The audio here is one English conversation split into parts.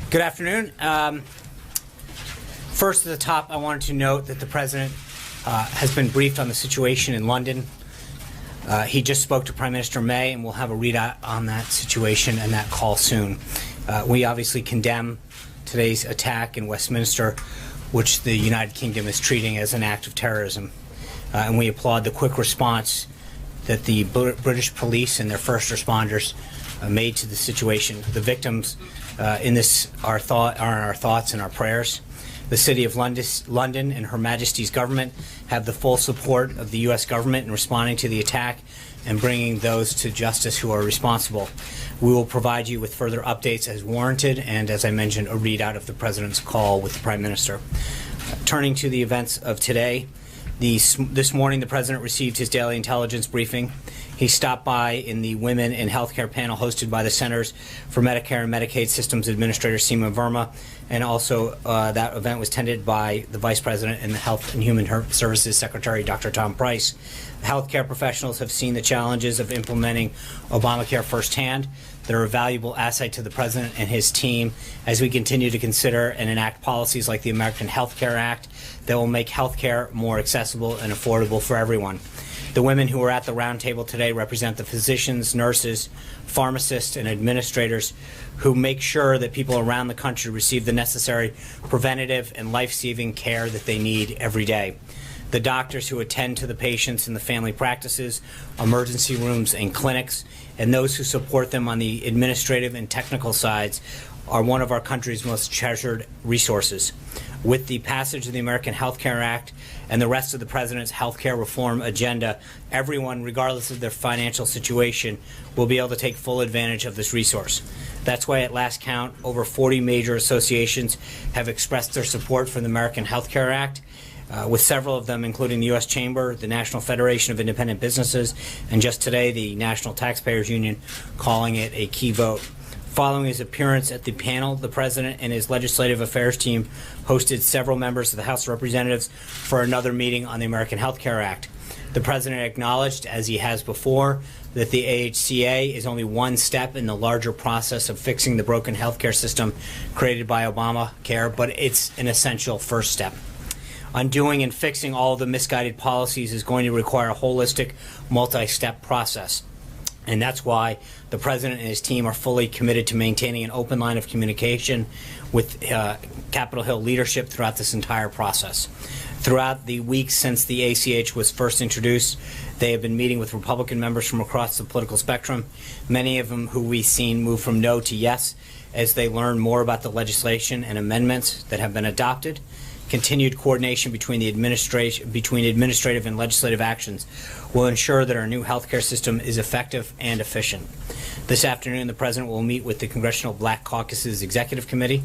Good afternoon. First at the top, I wanted to note that the President has been briefed on the situation in London. He just spoke to Prime Minister May, and we'll have a readout on that situation and that call soon. We obviously condemn today's attack in Westminster, which the United Kingdom is treating as an act of terrorism. And we applaud the quick response that the British police and their first responders made to the situation. The victims in this are in our thoughts and our prayers. The City of London and Her Majesty's government have the full support of the U.S. government in responding to the attack and bringing those to justice who are responsible. We will provide you with further updates as warranted and, as I mentioned, a readout of the President's call with the Prime Minister. Turning to the events of today, this morning the President received his daily intelligence briefing. He stopped by in the Women in Healthcare panel hosted by the Centers for Medicare and Medicaid Systems Administrator Seema Verma, and also that event was tended by the Vice President and the Health and Human Services Secretary, Dr. Tom Price. Healthcare professionals have seen the challenges of implementing Obamacare firsthand. They're a valuable asset to the President and his team as we continue to consider and enact policies like the American Health Care Act that will make health care more accessible and affordable for everyone. The women who are at the roundtable today represent the physicians, nurses, pharmacists, and administrators who make sure that people around the country receive the necessary preventative and life-saving care that they need every day. The doctors who attend to the patients in the family practices, emergency rooms, and clinics, and those who support them on the administrative and technical sides are one of our country's most treasured resources. With the passage of the American Health Care Act and the rest of the President's health care reform agenda, everyone, regardless of their financial situation, will be able to take full advantage of this resource. That's why at last count, over 40 major associations have expressed their support for the American Health Care Act, with several of them, including the U.S. Chamber, the National Federation of Independent Businesses, and just today, the National Taxpayers Union, calling it a key vote. Following his appearance at the panel, the President and his Legislative Affairs team hosted several members of the House of Representatives for another meeting on the American Health Care Act. The President acknowledged, as he has before, that the AHCA is only one step in the larger process of fixing the broken health care system created by Obamacare, but it's an essential first step. Undoing and fixing all of the misguided policies is going to require a holistic, multi-step process. And that's why the President and his team are fully committed to maintaining an open line of communication with Capitol Hill leadership throughout this entire process. Throughout the weeks since the ACH was first introduced, they have been meeting with Republican members from across the political spectrum, many of them who we've seen move from no to yes as they learn more about the legislation and amendments that have been adopted. Continued coordination between administrative and legislative actions will ensure that our new healthcare system is effective and efficient. This afternoon, the President will meet with the Congressional Black Caucus's Executive Committee.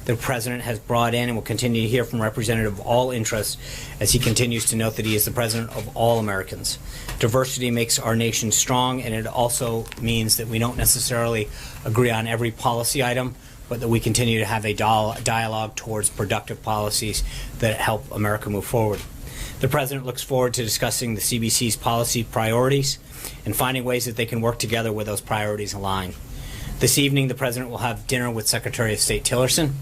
The President has brought in and will continue to hear from representatives of all interests as he continues to note that he is the President of all Americans. Diversity makes our nation strong, and it also means that we don't necessarily agree on every policy item, but that we continue to have a dialogue towards productive policies that help America move forward. The President looks forward to discussing the CBC's policy priorities and finding ways that they can work together where those priorities align. This evening, the President will have dinner with Secretary of State Tillerson.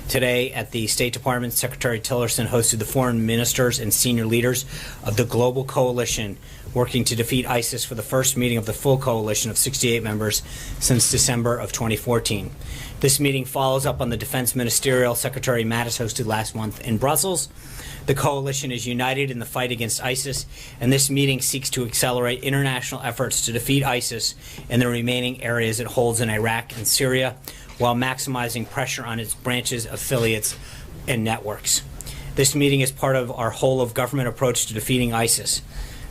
Today at the State Department, Secretary Tillerson hosted the foreign ministers and senior leaders of the Global Coalition working to defeat ISIS for the first meeting of the full coalition of 68 members since December of 2014. This meeting follows up on the Defense Ministerial Secretary Mattis hosted last month in Brussels. The coalition is united in the fight against ISIS, and this meeting seeks to accelerate international efforts to defeat ISIS in the remaining areas it holds in Iraq and Syria, while maximizing pressure on its branches, affiliates, and networks. This meeting is part of our whole-of-government approach to defeating ISIS.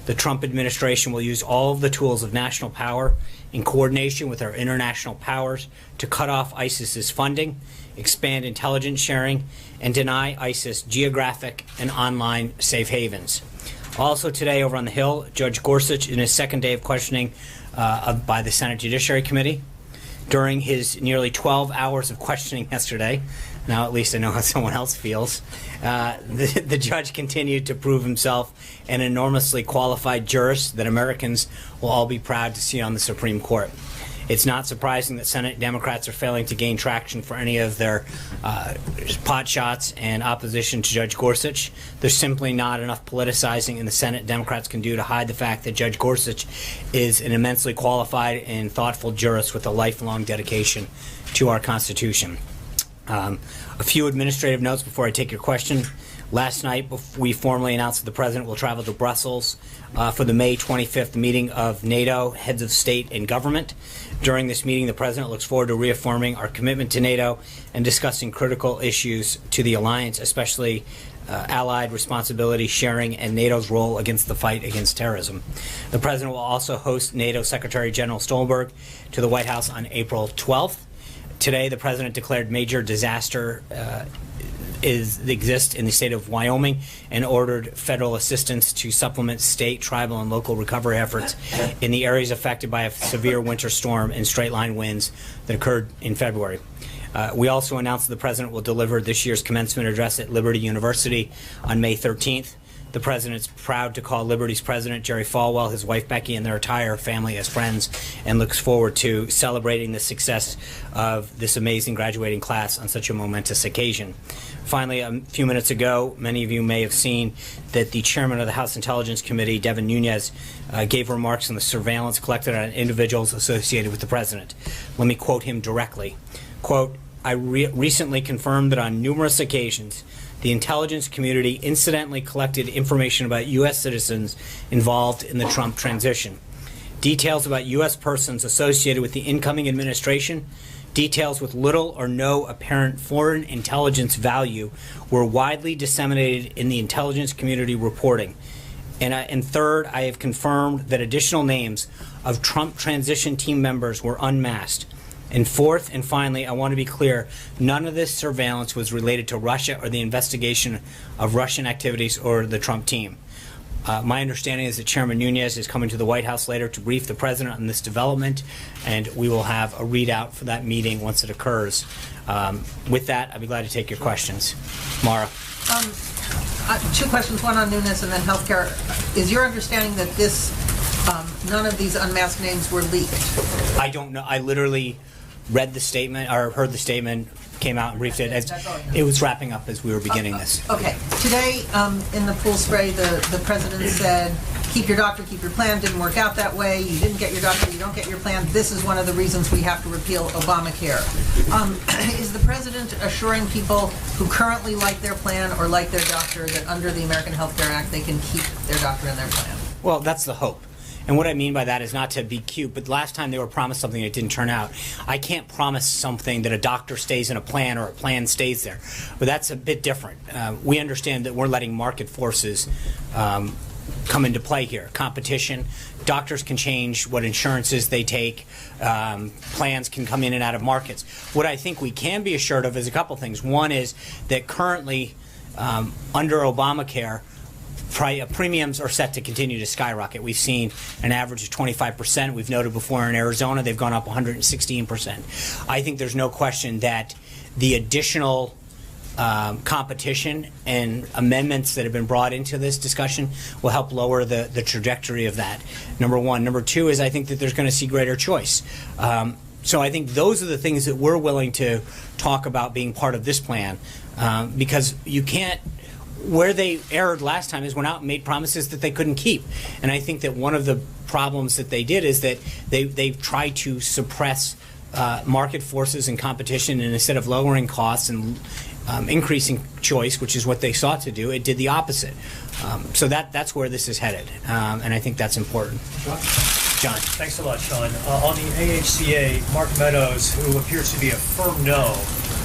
The Trump administration will use all of the tools of national power in coordination with our international powers to cut off ISIS's funding, expand intelligence sharing, and deny ISIS geographic and online safe havens. Also today over on the Hill, Judge Gorsuch, in his second day of questioning by the Senate Judiciary Committee, during his nearly 12 hours of questioning yesterday, now at least I know how someone else feels, the judge continued to prove himself an enormously qualified jurist that Americans will all be proud to see on the Supreme Court. It's not surprising that Senate Democrats are failing to gain traction for any of their pot shots and opposition to Judge Gorsuch. There's simply not enough politicizing in the Senate Democrats can do to hide the fact that Judge Gorsuch is an immensely qualified and thoughtful jurist with a lifelong dedication to our Constitution. A few administrative notes before I take your question. Last night, we formally announced that the President will travel to Brussels for the May 25th meeting of NATO heads of state and government. During this meeting, the President looks forward to reaffirming our commitment to NATO and discussing critical issues to the alliance, especially allied responsibility sharing and NATO's role against the fight against terrorism. The President will also host NATO Secretary General Stoltenberg to the White House on April 12th. Today, the President declared major disaster exists in the state of Wyoming and ordered federal assistance to supplement state, tribal, and local recovery efforts in the areas affected by a severe winter storm and straight-line winds that occurred in February. We also announced that the President will deliver this year's commencement address at Liberty University on May 13th. The President is proud to call Liberty's President Jerry Falwell, his wife Becky, and their entire family as friends, and looks forward to celebrating the success of this amazing graduating class on such a momentous occasion. Finally, a few minutes ago, many of you may have seen that the chairman of the House Intelligence Committee, Devin Nunes, gave remarks on the surveillance collected on individuals associated with the President. Let me quote him directly. Quote, I recently confirmed that on numerous occasions, the intelligence community incidentally collected information about U.S. citizens involved in the Trump transition. Details about U.S. persons associated with the incoming administration, details with little or no apparent foreign intelligence value were widely disseminated in the intelligence community reporting. And third, I have confirmed that additional names of Trump transition team members were unmasked. And fourth, and finally, I want to be clear, none of this surveillance was related to Russia or the investigation of Russian activities or the Trump team. My understanding is that Chairman Nunes is coming to the White House later to brief the President on this development, and we will have a readout for that meeting once it occurs. With that, I'd be glad to take your questions. Mara. Two questions, one on Nunes and then healthcare. Is your understanding that none of these unmasked names were leaked? I don't know. I literally read the statement or heard the statement, came out and briefed it. It was wrapping up as we were beginning this. Okay. Today, in the pool spray, the President said, keep your doctor, keep your plan. Didn't work out that way. You didn't get your doctor, you don't get your plan. This is one of the reasons we have to repeal Obamacare. Is the President assuring people who currently like their plan or like their doctor that under the American Health Care Act they can keep their doctor and their plan? Well, that's the hope. And what I mean by that is not to be cute, but last time they were promised something that didn't turn out. I can't promise something that a doctor stays in a plan or a plan stays there. But that's a bit different. We understand that we're letting market forces come into play here. Competition. Doctors can change what insurances they take. Plans can come in and out of markets. What I think we can be assured of is a couple things. One is that currently, under Obamacare, premiums are set to continue to skyrocket. We've seen an average of 25%. We've noted before in Arizona they've gone up 116%. I think there's no question that the additional competition and amendments that have been brought into this discussion will help lower the trajectory of that, number one. Number two is I think that there's going to see greater choice. So I think those are the things that we're willing to talk about being part of this plan, because you can't. Where they erred last time is went out and made promises that they couldn't keep. And I think that one of the problems that they did is that they've tried to suppress market forces and competition, and instead of lowering costs and increasing choice, which is what they sought to do, it did the opposite. So that's where this is headed, and I think that's important. John. Thanks a lot, Sean. On the AHCA, Mark Meadows, who appears to be a firm no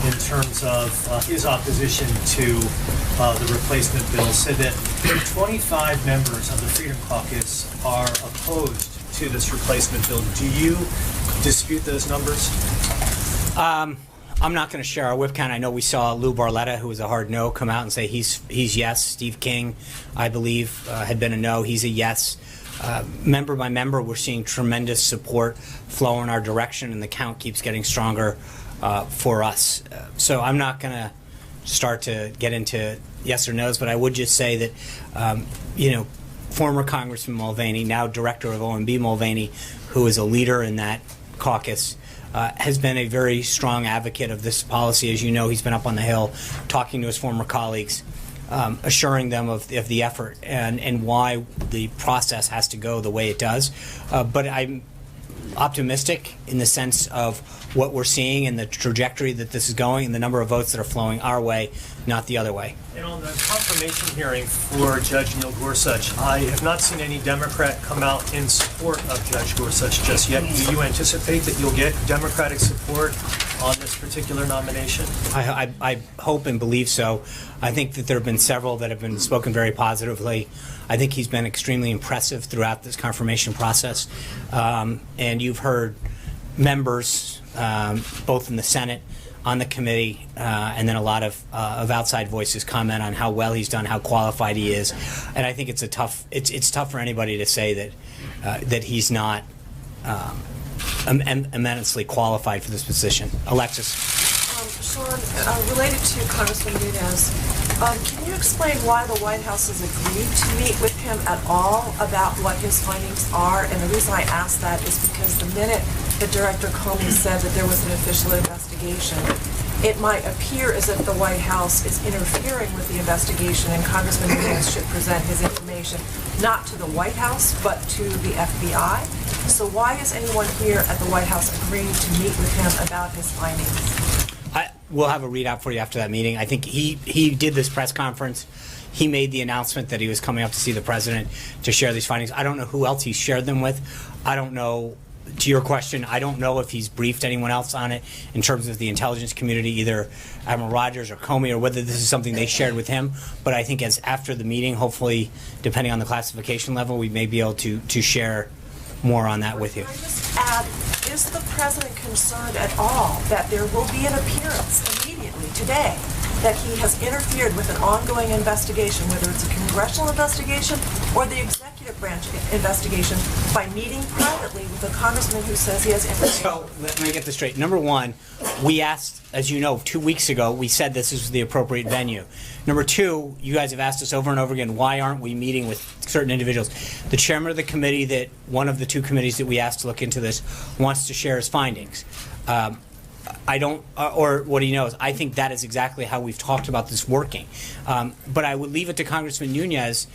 in terms of his opposition to the replacement bill, said that 25 members of the Freedom Caucus are opposed to this replacement bill. Do you dispute those numbers? I'm not going to share our whip count. I know we saw Lou Barletta, who was a hard no, come out and say he's yes. Steve King, I believe, had been a no. He's a yes. Member by member, we're seeing tremendous support flow in our direction, and the count keeps getting stronger for us. So I'm not going to start to get into yes or no's, but I would just say that, former Congressman Mulvaney, now Director of OMB Mulvaney, who is a leader in that caucus, has been a very strong advocate of this policy. As you know, he's been up on the Hill talking to his former colleagues, assuring them of the effort and why the process has to go the way it does. But I'm optimistic in the sense of what we're seeing and the trajectory that this is going and the number of votes that are flowing our way, not the other way. And on the confirmation hearing for Judge Neil Gorsuch, I have not seen any Democrat come out in support of Judge Gorsuch just yet. Do you anticipate that you'll get Democratic support on this particular nomination? I hope and believe so. I think that there have been several that have been spoken very positively. I think he's been extremely impressive throughout this confirmation process. And you've heard members, both in the Senate, on the committee, and then a lot of outside voices comment on how well he's done, how qualified he is. And I think it's tough for anybody to say that he's not immensely qualified for this position. Alexis. Sean, related to Congressman Nunes, can you explain why the White House has agreed to meet with him at all about what his findings are? And the reason I ask that is because the minute that Director Comey said that there was an official investigation, it might appear as if the White House is interfering with the investigation, and Congressman Nunes should present his information not to the White House, but to the FBI. So why is anyone here at the White House agreeing to meet with him about his findings? We'll have a readout for you after that meeting. I think he did this press conference. He made the announcement that he was coming up to see the president to share these findings. I don't know who else he shared them with. I don't know, to your question, I don't know if he's briefed anyone else on it in terms of the intelligence community, either Admiral Rogers or Comey, or whether this is something they shared with him. But I think as after the meeting, hopefully, depending on the classification level, we may be able to share more on that with you. Can I just add, is the president concerned at all that there will be an appearance immediately today that he has interfered with an ongoing investigation, whether it's a congressional investigation or the executive branch investigation, by meeting privately with a congressman who says he has information? So let me get this straight. Number one, we asked, as you know, 2 weeks ago, we said this is the appropriate venue. Number two, you guys have asked us over and over again, why aren't we meeting with certain individuals? The chairman of the committee, that one of the two committees that we asked to look into this, wants to share his findings. I don't, or what he knows. I think that is exactly how we've talked about this working. But I would leave it to Congressman Nunes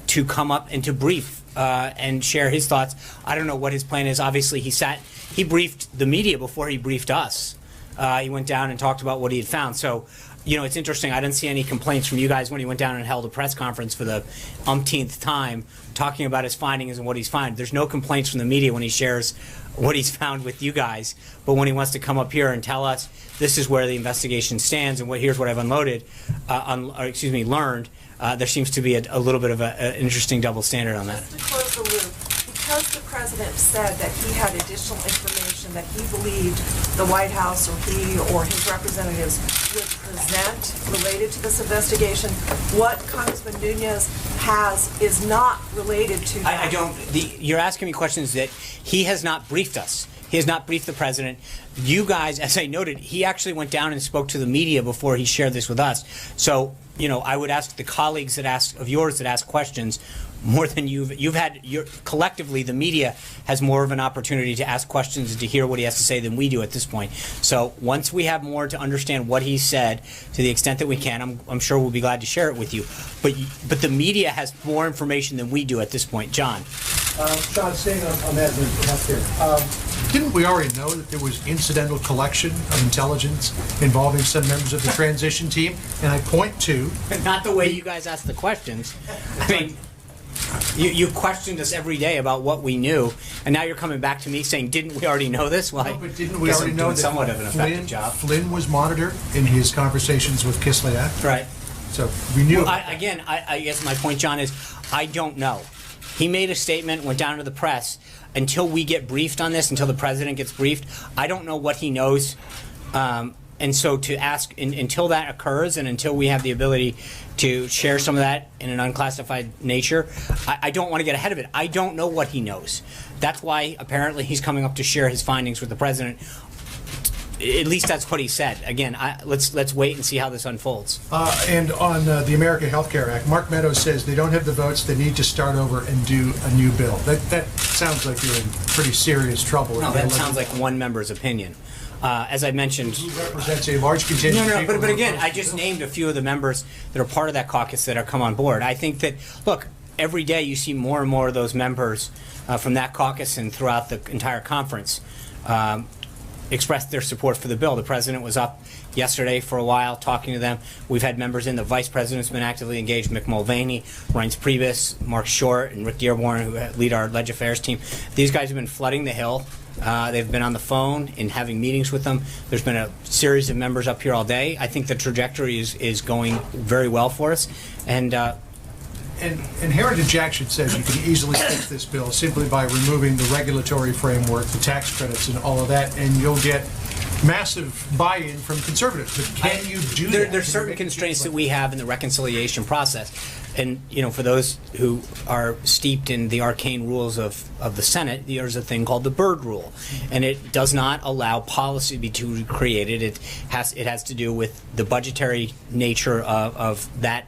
to come up and to brief and share his thoughts. I don't know what his plan is. Obviously, he briefed the media before he briefed us. He went down and talked about what he had found. So, you know, it's interesting. I didn't see any complaints from you guys when he went down and held a press conference for the umpteenth time talking about his findings and what he's found. There's no complaints from the media when he shares what he's found with you guys. But when he wants to come up here and tell us this is where the investigation stands and here's what I've learned, there seems to be a little bit of an interesting double standard on that. Just to close the loop, because the president said that he had additional information that he believed the White House or he or his representatives would present related to this investigation, what Congressman Nunes has is not related to that. You're asking me questions that he has not briefed us. He has not briefed the president. You guys, as I noted, he actually went down and spoke to the media before he shared this with us. So, you know, I would ask the colleagues that ask questions more than collectively, the media has more of an opportunity to ask questions and to hear what he has to say than we do at this point. So once we have more to understand what he said, to the extent that we can, I'm sure we'll be glad to share it with you. But the media has more information than we do at this point. John. Sean, staying on that healthcare. Didn't we already know that there was incidental collection of intelligence involving some members of the transition team? And I point to... Not the way you guys ask the questions. I mean... You questioned us every day about what we knew, and now you're coming back to me saying, "Didn't we already know this?" Well, no, but didn't we already know that somewhat of an effective job? Flynn was monitored in his conversations with Kislyak. Right. So we knew. Well, I guess my point, John, is I don't know. He made a statement, went down to the press. Until we get briefed on this, until the president gets briefed, I don't know what he knows. And so to ask, until that occurs and until we have the ability to share some of that in an unclassified nature, I don't want to get ahead of it. I don't know what he knows. That's why apparently he's coming up to share his findings with the president. At least that's what he said. Again, let's wait and see how this unfolds. And on the American Health Care Act, Mark Meadows says they don't have the votes. They need to start over and do a new bill. That sounds like you're in pretty serious trouble. No, that sounds like one member's opinion. As I mentioned, He represents a large contingent. no, of people but who again, oppose I the just bill. named a few of the members that are part of that caucus that have come on board. I think that, look, every day you see more and more of those members from that caucus and throughout the entire conference expressed their support for the bill. The president was up yesterday for a while talking to them. We've had members in. The vice president's been actively engaged. Mick Mulvaney, Reince Priebus, Mark Short, and Rick Dearborn, who lead our Leg Affairs team. These guys have been flooding the Hill. They've been on the phone and having meetings with them. There's been a series of members up here all day. I think the trajectory is going very well for us. And And Heritage Action says you can easily fix this bill simply by removing the regulatory framework, the tax credits, and all of that, and you'll get massive buy-in from conservatives. But can you do that? There's certain constraints that we have in the reconciliation process. And, for those who are steeped in the arcane rules of the Senate, there's a thing called the Byrd Rule. And it does not allow policy to be created. It has to do with the budgetary nature of that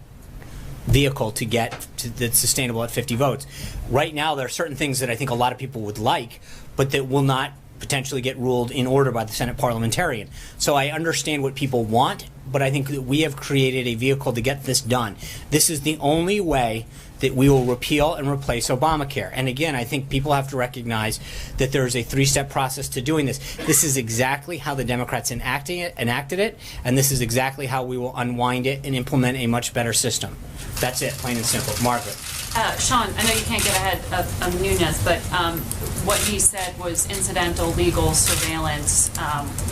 vehicle to get to that's sustainable at 50 votes. Right now, there are certain things that I think a lot of people would like, but that will not potentially get ruled in order by the Senate parliamentarian. So I understand what people want, but I think that we have created a vehicle to get this done. This is the only way that we will repeal and replace Obamacare. And again, I think people have to recognize that there is a three-step process to doing this. This is exactly how the Democrats enacted it, and this is exactly how we will unwind it and implement a much better system. That's it, plain and simple. Margaret. Sean, I know you can't get ahead of Nunes, but what he said was incidental legal surveillance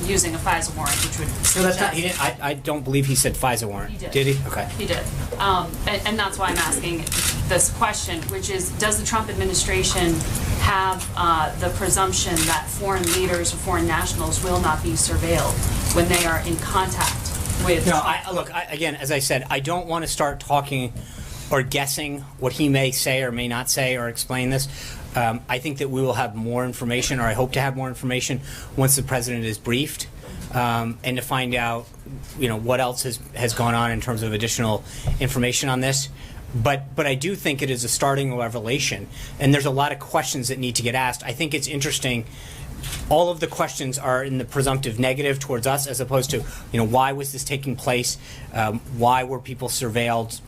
using a FISA warrant, which would No, that's not. He didn't. I don't believe he said FISA warrant. He did. Did he? Okay. He did. And that's why I'm asking this question, which is, does the Trump administration have the presumption that foreign leaders or foreign nationals will not be surveilled when they are in contact with No, Trump? Again, as I said, I don't want to start talking or guessing what he may say or may not say or explain this. I think that we will have more information, or I hope to have more information, once the president is briefed, and to find out, what else has gone on in terms of additional information on this. But I do think it is a starting revelation, and there's a lot of questions that need to get asked. I think it's interesting. All of the questions are in the presumptive negative towards us, as opposed to, why was this taking place? Why were people surveilled?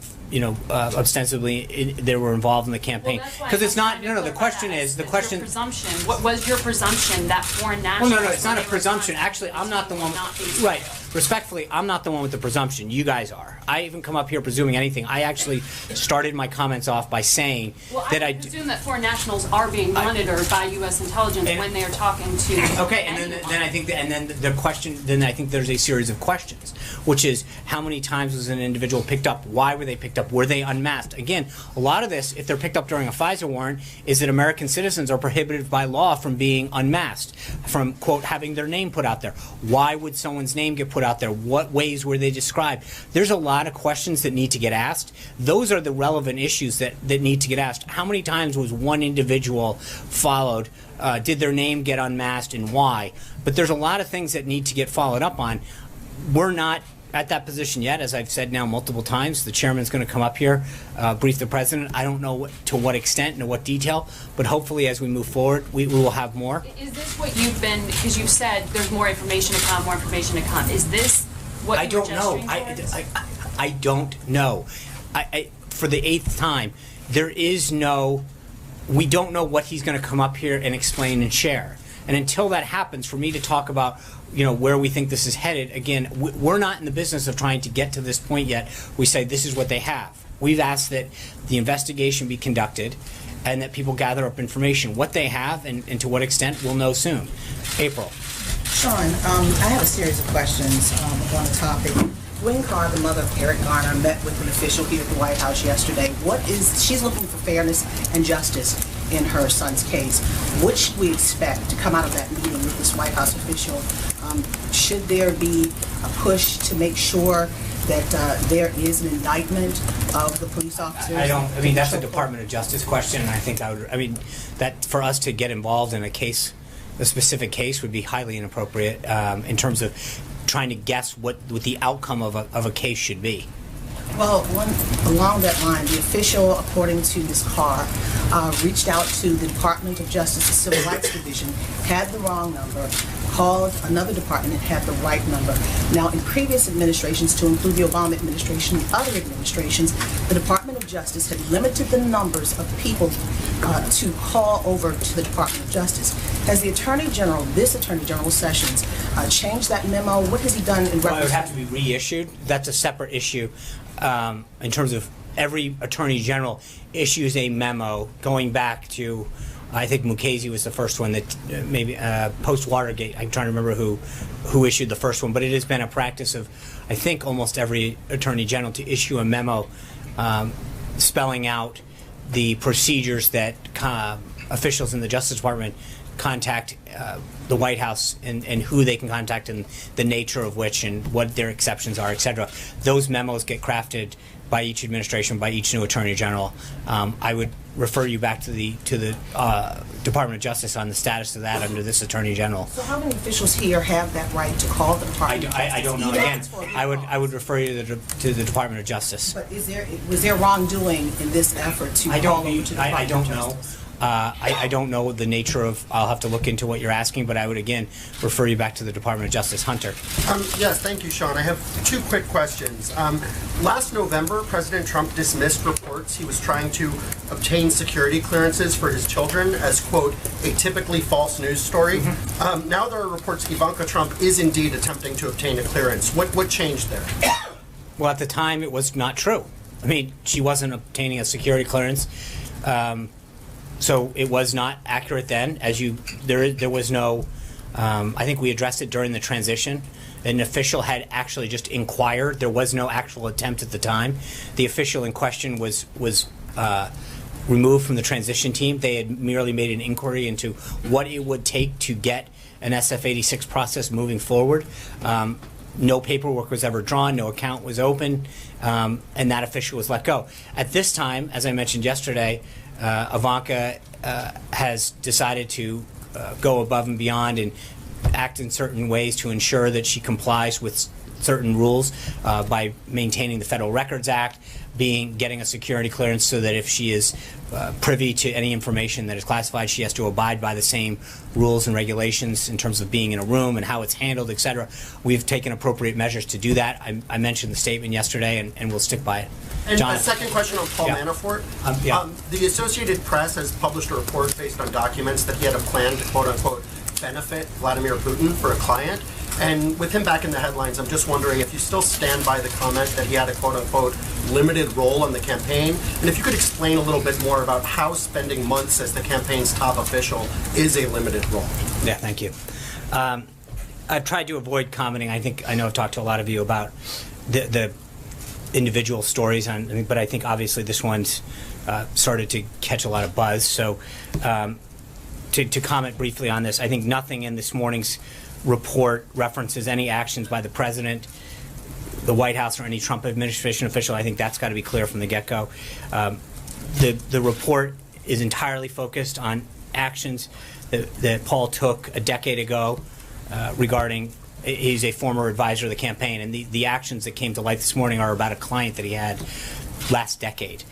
Ostensibly they were involved in the campaign. Because it's not. No. The question is the question. Presumption. What was your presumption that foreign nationals? Well, no. It's not a when they were presumption. in contact Actually, I'm not the one. not be Right. Respectfully, I'm not the one with the presumption. You guys are. I even come up here presuming anything. I actually started my comments off by saying Well, that I presume that foreign nationals are being monitored by U.S. intelligence And- when they are talking to. Okay, and then I think the question. Then I think there's a series of questions, which is how many times was an individual picked up? Why were they picked up? Were they unmasked? Again, a lot of this, if they're picked up during a FISA warrant, is that American citizens are prohibited by law from being unmasked, from quote having their name put out there. Why would someone's name get put out there? What ways were they described? There's a lot of questions that need to get asked. Those are the relevant issues that need to get asked. How many times was one individual followed? Did their name get unmasked, and why? But there's a lot of things that need to get followed up on. We're not at that position yet, as I've said now multiple times. The chairman's going to come up here, brief the president. I don't know to what extent and to what detail, but hopefully as we move forward, we will have more. Is this what you've been? Because you've said there's more information to come. More information to come. Is this what I you don't were know. gesturing towards? I don't know. For the 8th time, there is no. We don't know what he's going to come up here and explain and share. And until that happens, for me to talk about, where we think this is headed, again, we're not in the business of trying to get to this point yet. We say this is what they have. We've asked that the investigation be conducted and that people gather up information. What they have and to what extent, we'll know soon. April. Sean, I have a series of questions on the topic. Gwen Carr, the mother of Eric Garner, met with an official here at the White House yesterday. She's looking for fairness and justice in her son's case. What should we expect to come out of that meeting with this White House official? Should there be a push to make sure that there is an indictment of the police officers? That's a Department of Justice question, and I think that for us to get involved in a specific case would be highly inappropriate in terms of trying to guess what the outcome of a case should be. Well, along that line, the official, according to Ms. Carr, reached out to the Department of Justice's Civil Rights Division, had the wrong number, called another department and had the right number. Now, in previous administrations, to include the Obama administration and other administrations, the Department of Justice had limited the numbers of people to call over to the Department of Justice. Has the Attorney General, this Attorney General Sessions, changed that memo? What has he done in reference? Well, it would have to be reissued. That's a separate issue. In terms of every Attorney General issues a memo going back to, I think Mukasey was the first one that maybe post-Watergate. I'm trying to remember who issued the first one, but it has been a practice of, I think, almost every Attorney General to issue a memo spelling out the procedures that officials in the Justice Department contact the White House and who they can contact and the nature of which and what their exceptions are, et cetera. Those memos get crafted by each administration, by each new Attorney General. I would refer you back to the Department of Justice on the status of that under this Attorney General. So how many officials here have that right to call the Department of Justice? I don't know. Again, I would refer you to the Department of Justice. But was there wrongdoing in this effort to call over to the Department I don't of know. Justice? I don't know the nature of. I'll have to look into what you're asking, but I would again refer you back to the Department of Justice. Hunter. Yes, thank you, Sean. I have two quick questions. Last November, President Trump dismissed reports he was trying to obtain security clearances for his children as, quote, a typically false news story. Now there are reports Ivanka Trump is indeed attempting to obtain a clearance. What changed there? Well, at the time, it was not true. I mean, she wasn't obtaining a security clearance. So it was not accurate then. There was no. I think we addressed it during the transition. An official had actually just inquired. There was no actual attempt at the time. The official in question was removed from the transition team. They had merely made an inquiry into what it would take to get an SF-86 process moving forward. No paperwork was ever drawn. No account was open, and that official was let go. At this time, as I mentioned yesterday, Ivanka has decided to go above and beyond and act in certain ways to ensure that she complies with certain rules by maintaining the Federal Records Act, getting a security clearance so that if she is privy to any information that is classified, she has to abide by the same rules and regulations in terms of being in a room and how it's handled, et cetera. We've taken appropriate measures to do that. I mentioned the statement yesterday, and we'll stick by it. And John. a second question on Paul Manafort. The Associated Press has published a report based on documents that he had a plan to, quote-unquote, benefit Vladimir Putin for a client. And with him back in the headlines, I'm just wondering if you still stand by the comment that he had a quote-unquote limited role in the campaign, and if you could explain a little bit more about how spending months as the campaign's top official is a limited role. Yeah, thank you. I've tried to avoid commenting. I know I've talked to a lot of you about the individual stories, but I think obviously this one's started to catch a lot of buzz. So to comment briefly on this, I think nothing in this morning's report references any actions by the president, the White House, or any Trump administration official. I think that's got to be clear from the get-go. The report is entirely focused on actions that Paul took a decade ago regarding. He's a former advisor of the campaign, and the actions that came to light this morning are about a client that he had last decade.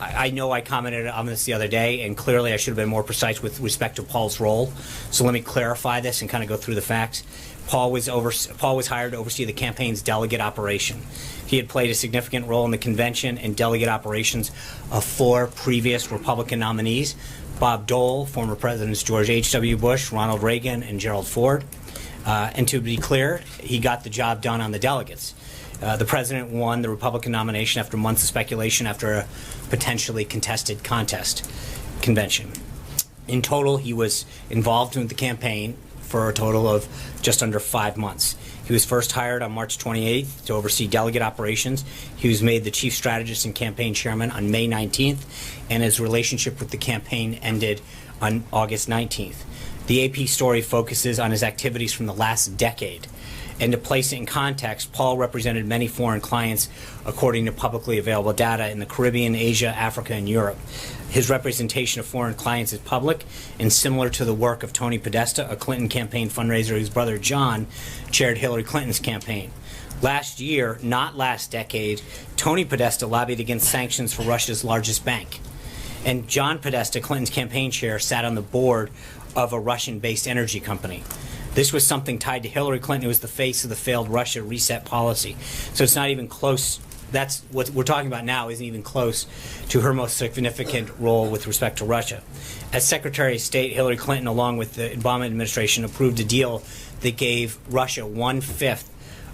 I know I commented on this the other day, and clearly I should have been more precise with respect to Paul's role. So let me clarify this and kind of go through the facts. Paul was hired to oversee the campaign's delegate operation. He had played a significant role in the convention and delegate operations of 4 previous Republican nominees: Bob Dole, former Presidents George H.W. Bush, Ronald Reagan, and Gerald Ford. And to be clear, he got the job done on the delegates. The president won the Republican nomination after months of speculation after a potentially contested convention. In total, he was involved in the campaign for a total of just under 5 months. He was first hired on March 28th to oversee delegate operations. He was made the chief strategist and campaign chairman on May 19th, and his relationship with the campaign ended on August 19th. The AP story focuses on his activities from the last decade. And to place it in context, Paul represented many foreign clients, according to publicly available data, in the Caribbean, Asia, Africa, and Europe. His representation of foreign clients is public and similar to the work of Tony Podesta, a Clinton campaign fundraiser whose brother John chaired Hillary Clinton's campaign. Last year, not last decade, Tony Podesta lobbied against sanctions for Russia's largest bank. And John Podesta, Clinton's campaign chair, sat on the board of a Russian-based energy company. This was something tied to Hillary Clinton, who was the face of the failed Russia reset policy. So it's not even close. That's what we're talking about now isn't even close to her most significant role with respect to Russia. As Secretary of State, Hillary Clinton, along with the Obama administration, approved a deal that gave Russia 1/5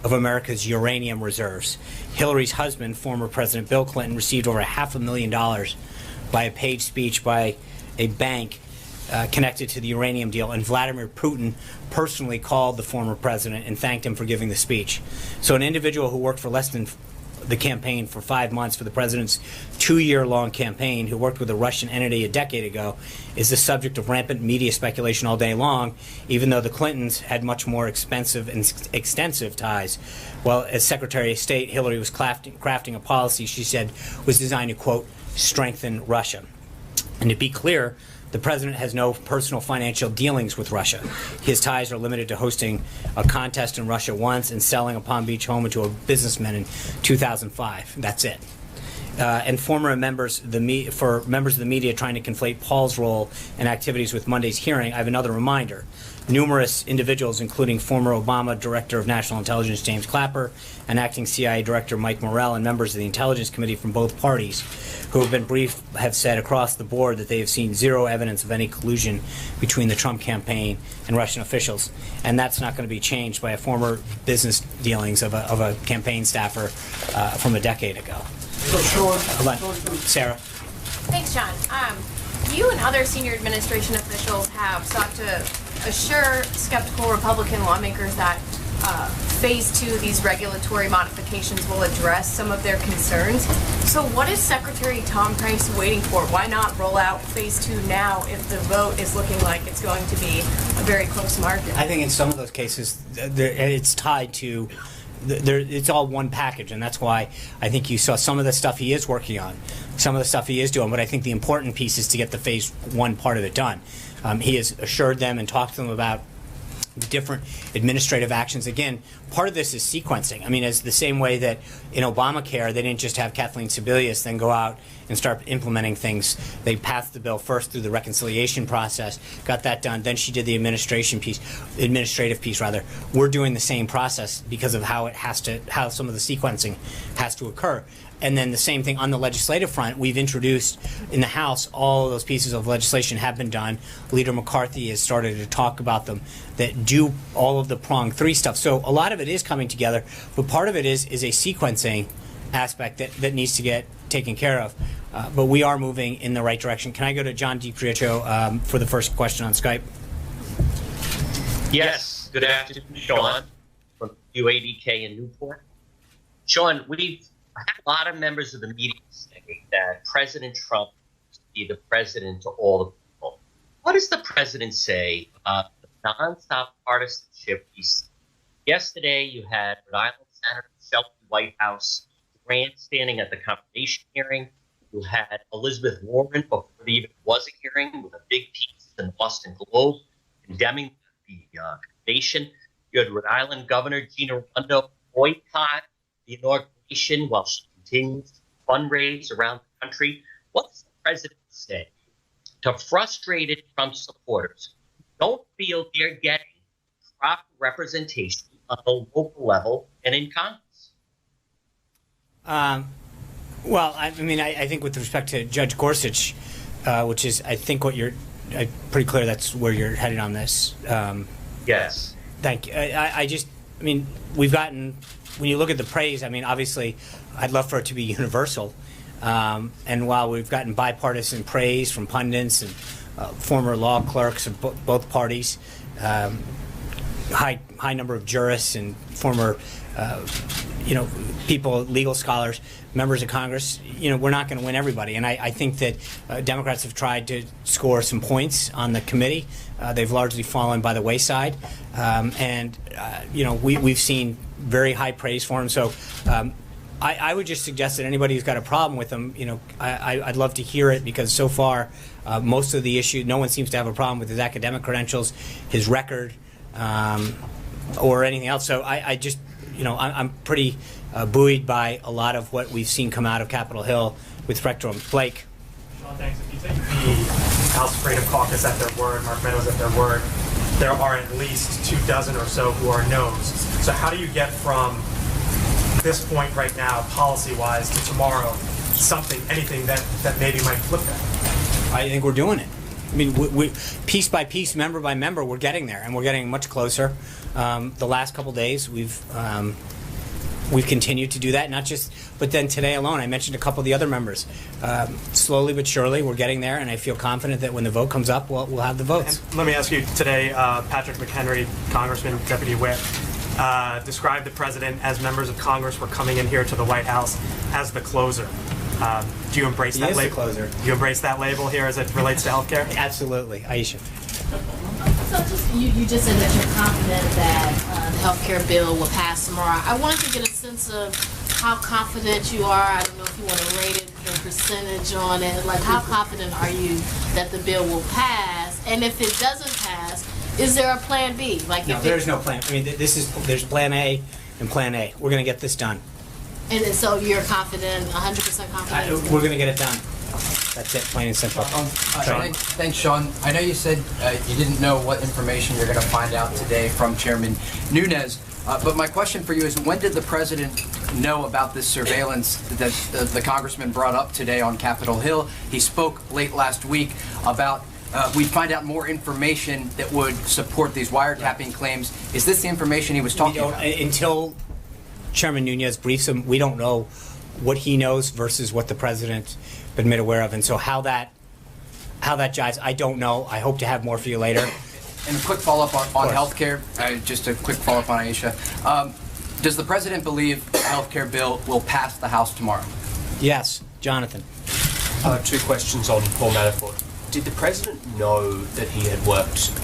of America's uranium reserves. Hillary's husband, former President Bill Clinton, received over $500,000 by a paid speech by a bank connected to the uranium deal, and Vladimir Putin personally called the former president and thanked him for giving the speech. So an individual who worked for less than the campaign for 5 months for the president's 2-year-long campaign, who worked with a Russian entity a decade ago, is the subject of rampant media speculation all day long, even though the Clintons had much more expensive and extensive ties. Well, as Secretary of State, Hillary was crafting a policy she said was designed to, quote, strengthen Russia. And to be clear, the president has no personal financial dealings with Russia. His ties are limited to hosting a contest in Russia once and selling a Palm Beach home to a businessman in 2005. That's it. And former members of the media trying to conflate Paul's role and activities with Monday's hearing, I have another reminder. Numerous individuals, including former Obama Director of National Intelligence James Clapper and acting CIA Director Mike Morrell, and members of the Intelligence Committee from both parties who have been briefed, have said across the board that they have seen zero evidence of any collusion between the Trump campaign and Russian officials. And that's not going to be changed by a former business dealings of a campaign staffer from a decade ago. Hold on. Sarah. Thanks, John. You and other senior administration officials have sought to assure skeptical Republican lawmakers that Phase 2, these regulatory modifications, will address some of their concerns. So what is Secretary Tom Price waiting for? Why not roll out Phase 2 now if the vote is looking like it's going to be a very close margin? I think in some of those cases, it's tied to it's all one package, and that's why I think you saw some of the stuff he is working on, some of the stuff he is doing, but I think the important piece is to get the Phase 1 part of it done. He has assured them and talked to them about the different administrative actions. Again, part of this is sequencing. I mean, it's the same way that in Obamacare, they didn't just have Kathleen Sebelius then go out and start implementing things. They passed the bill first through the reconciliation process, got that done, then she did the administrative piece. We're doing the same process because of how some of the sequencing has to occur. And then the same thing on the legislative front. We've introduced in the House, all of those pieces of legislation have been done. Leader McCarthy has started to talk about them that do all of the prong 3 stuff. So a lot of it is coming together, but part of it is a sequencing aspect that needs to get taken care of. But we are moving in the right direction. Can I go to John DiPietro for the first question on Skype? Yes. Good afternoon, Sean, from UADK in Newport. Sean, we've had a lot of members of the media say that President Trump is to be the president to all the people. What does the president say about the nonstop partisanship we see? Yesterday, you had Rhode Island Senator Shelby Whitehouse grandstanding at the confirmation hearing. You had Elizabeth Warren before there even was a hearing with a big piece in the Boston Globe condemning the confirmation. You had Rhode Island Governor Gina Raimondo boycott the inauguration while she continues to fundraise around the country. What does the president say to frustrated Trump supporters who don't feel they're getting proper representation on the local level and in Congress? Well, I mean, I think with respect to Judge Gorsuch, which is, I think, what you're pretty clear that's where you're headed on this. Yes. Thank you. I mean, we've gotten, when you look at the praise, I mean, obviously, I'd love for it to be universal. And while we've gotten bipartisan praise from pundits and former law clerks of both parties, high number of jurists and former, people, legal scholars, members of Congress, we're not going to win everybody. And I think that Democrats have tried to score some points on the committee. They've largely fallen by the wayside. We've seen very high praise for him. So I would just suggest that anybody who's got a problem with him, I'd love to hear it, because so far most of the issue, no one seems to have a problem with his academic credentials, his record, or anything else. So I just, I'm pretty buoyed by a lot of what we've seen come out of Capitol Hill with respect to him. Blake. Sean, thanks. If you take the House Freedom Caucus at their word, Mark Meadows at their word, there are at least 24 or so who are no's. So how do you get from this point right now, policy-wise, to tomorrow, anything that maybe might flip that? I think we're doing it. I mean, we piece by piece, member by member, we're getting there, and we're getting much closer. The last couple days, we've continued to do that, but then today alone, I mentioned a couple of the other members. Slowly but surely, we're getting there, and I feel confident that when the vote comes up, we'll have the votes. And let me ask you today, Patrick McHenry, Congressman, Deputy Whip, described the president as members of Congress were coming in here to the White House as the closer. Do you embrace that label? Closer. Do you embrace that label here as it relates to healthcare? Absolutely, Aisha. So you just said that you're confident that the healthcare bill will pass tomorrow. I wanted to get a sense of how confident you are. I don't know if you want to rate it, your percentage on it. Like, how confident are you that the bill will pass? And if it doesn't pass, is there a plan B? Like, no, there's no plan. I mean, there's plan A and plan A. We're going to get this done. And so you're confident, 100% confident? We're going to get it done. That's it, plain and simple. Thanks, Sean. I know you said you didn't know what information you're going to find out today from Chairman Nunes, but my question for you is, when did the president know about this surveillance that the congressman brought up today on Capitol Hill? He spoke late last week about we'd find out more information that would support these wiretapping claims. Is this the information he was talking about? Until Chairman Nunes briefs him, we don't know what he knows versus what the president been made aware of, and so how that jives, I don't know. I hope to have more for you later. And a quick follow-up on healthcare. Just a quick follow-up on Aisha. Does the president believe the healthcare bill will pass the House tomorrow? Yes, Jonathan. 2 questions on Paul Manafort. Did the president know that he had worked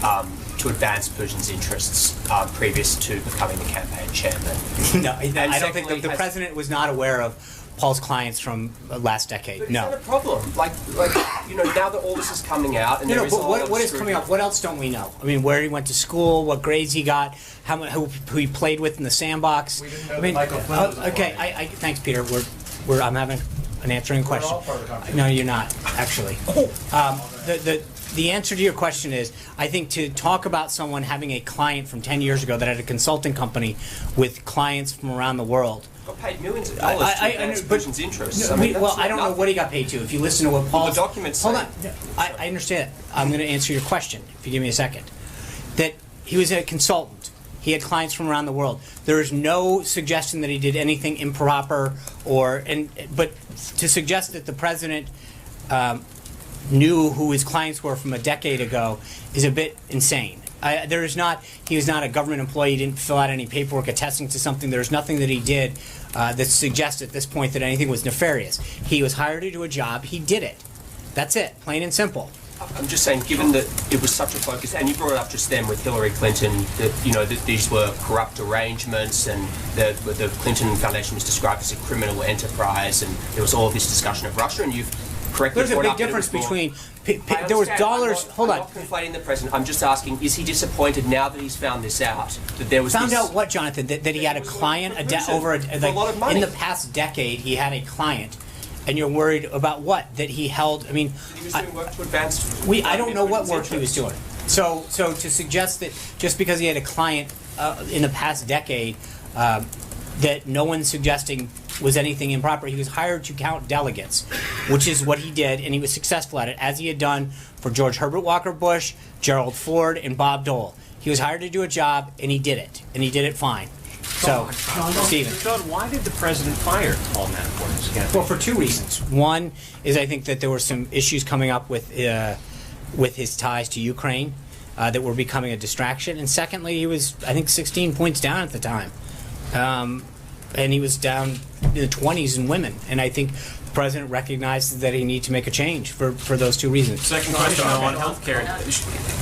to advance Putin's interests previous to becoming the campaign chairman? No, I don't think the president was not aware of Paul's clients from last decade. But no. Is that a problem? Like now that all this is coming out, and there is a lot of what is coming up? What else don't we know? I mean, where he went to school, what grades he got, who he played with in the sandbox. We didn't know that Michael Flynn was okay. Thanks, Peter. I'm having an answering question. We're all part of the conversation. No, you're not actually. The answer to your question is, I think to talk about someone having a client from 10 years ago that had a consulting company with clients from around the world. Got paid millions of dollars to advance Putin's interests. I don't know what he got paid to. If you listen to what Paul's... the documents Hold on. I understand. I'm going to answer your question, if you give me a second. That he was a consultant. He had clients from around the world. There is no suggestion that he did anything improper but to suggest that the president knew who his clients were from a decade ago is a bit insane. He was not a government employee. He didn't fill out any paperwork attesting to something. There's nothing that he did that suggests at this point that anything was nefarious. He was hired to do a job. He did it. That's it, plain and simple. I'm just saying, given that it was such a focus, and you brought it up just then with Hillary Clinton, that these were corrupt arrangements, and the Clinton Foundation was described as a criminal enterprise, and there was all this discussion of Russia, and you've correctly There's a big difference between... There was dollars... Hold on. I'm not conflating the president. I'm just asking, is he disappointed now that he's found this out? That there was Found out what, Jonathan? That he had a client for a lot of money. In the past decade, he had a client. And you're worried about what? That he held... I mean... He was doing work to advance... I don't know what work he was doing. So to suggest that just because he had a client in the past decade, that no one's suggesting was anything improper. He was hired to count delegates, which is what he did, and he was successful at it, as he had done for George Herbert Walker Bush, Gerald Ford, and Bob Dole. He was hired to do a job, and he did it, fine. So, Stephen. Sean, why did the president fire Paul Manafort? Well, for 2 reasons. One is I think that there were some issues coming up with his ties to Ukraine that were becoming a distraction. And secondly, he was, I think, 16 points down at the time. And he was down in the 20s in women. And I think the president recognized that he needed to make a change for those 2 reasons. Second question on healthcare.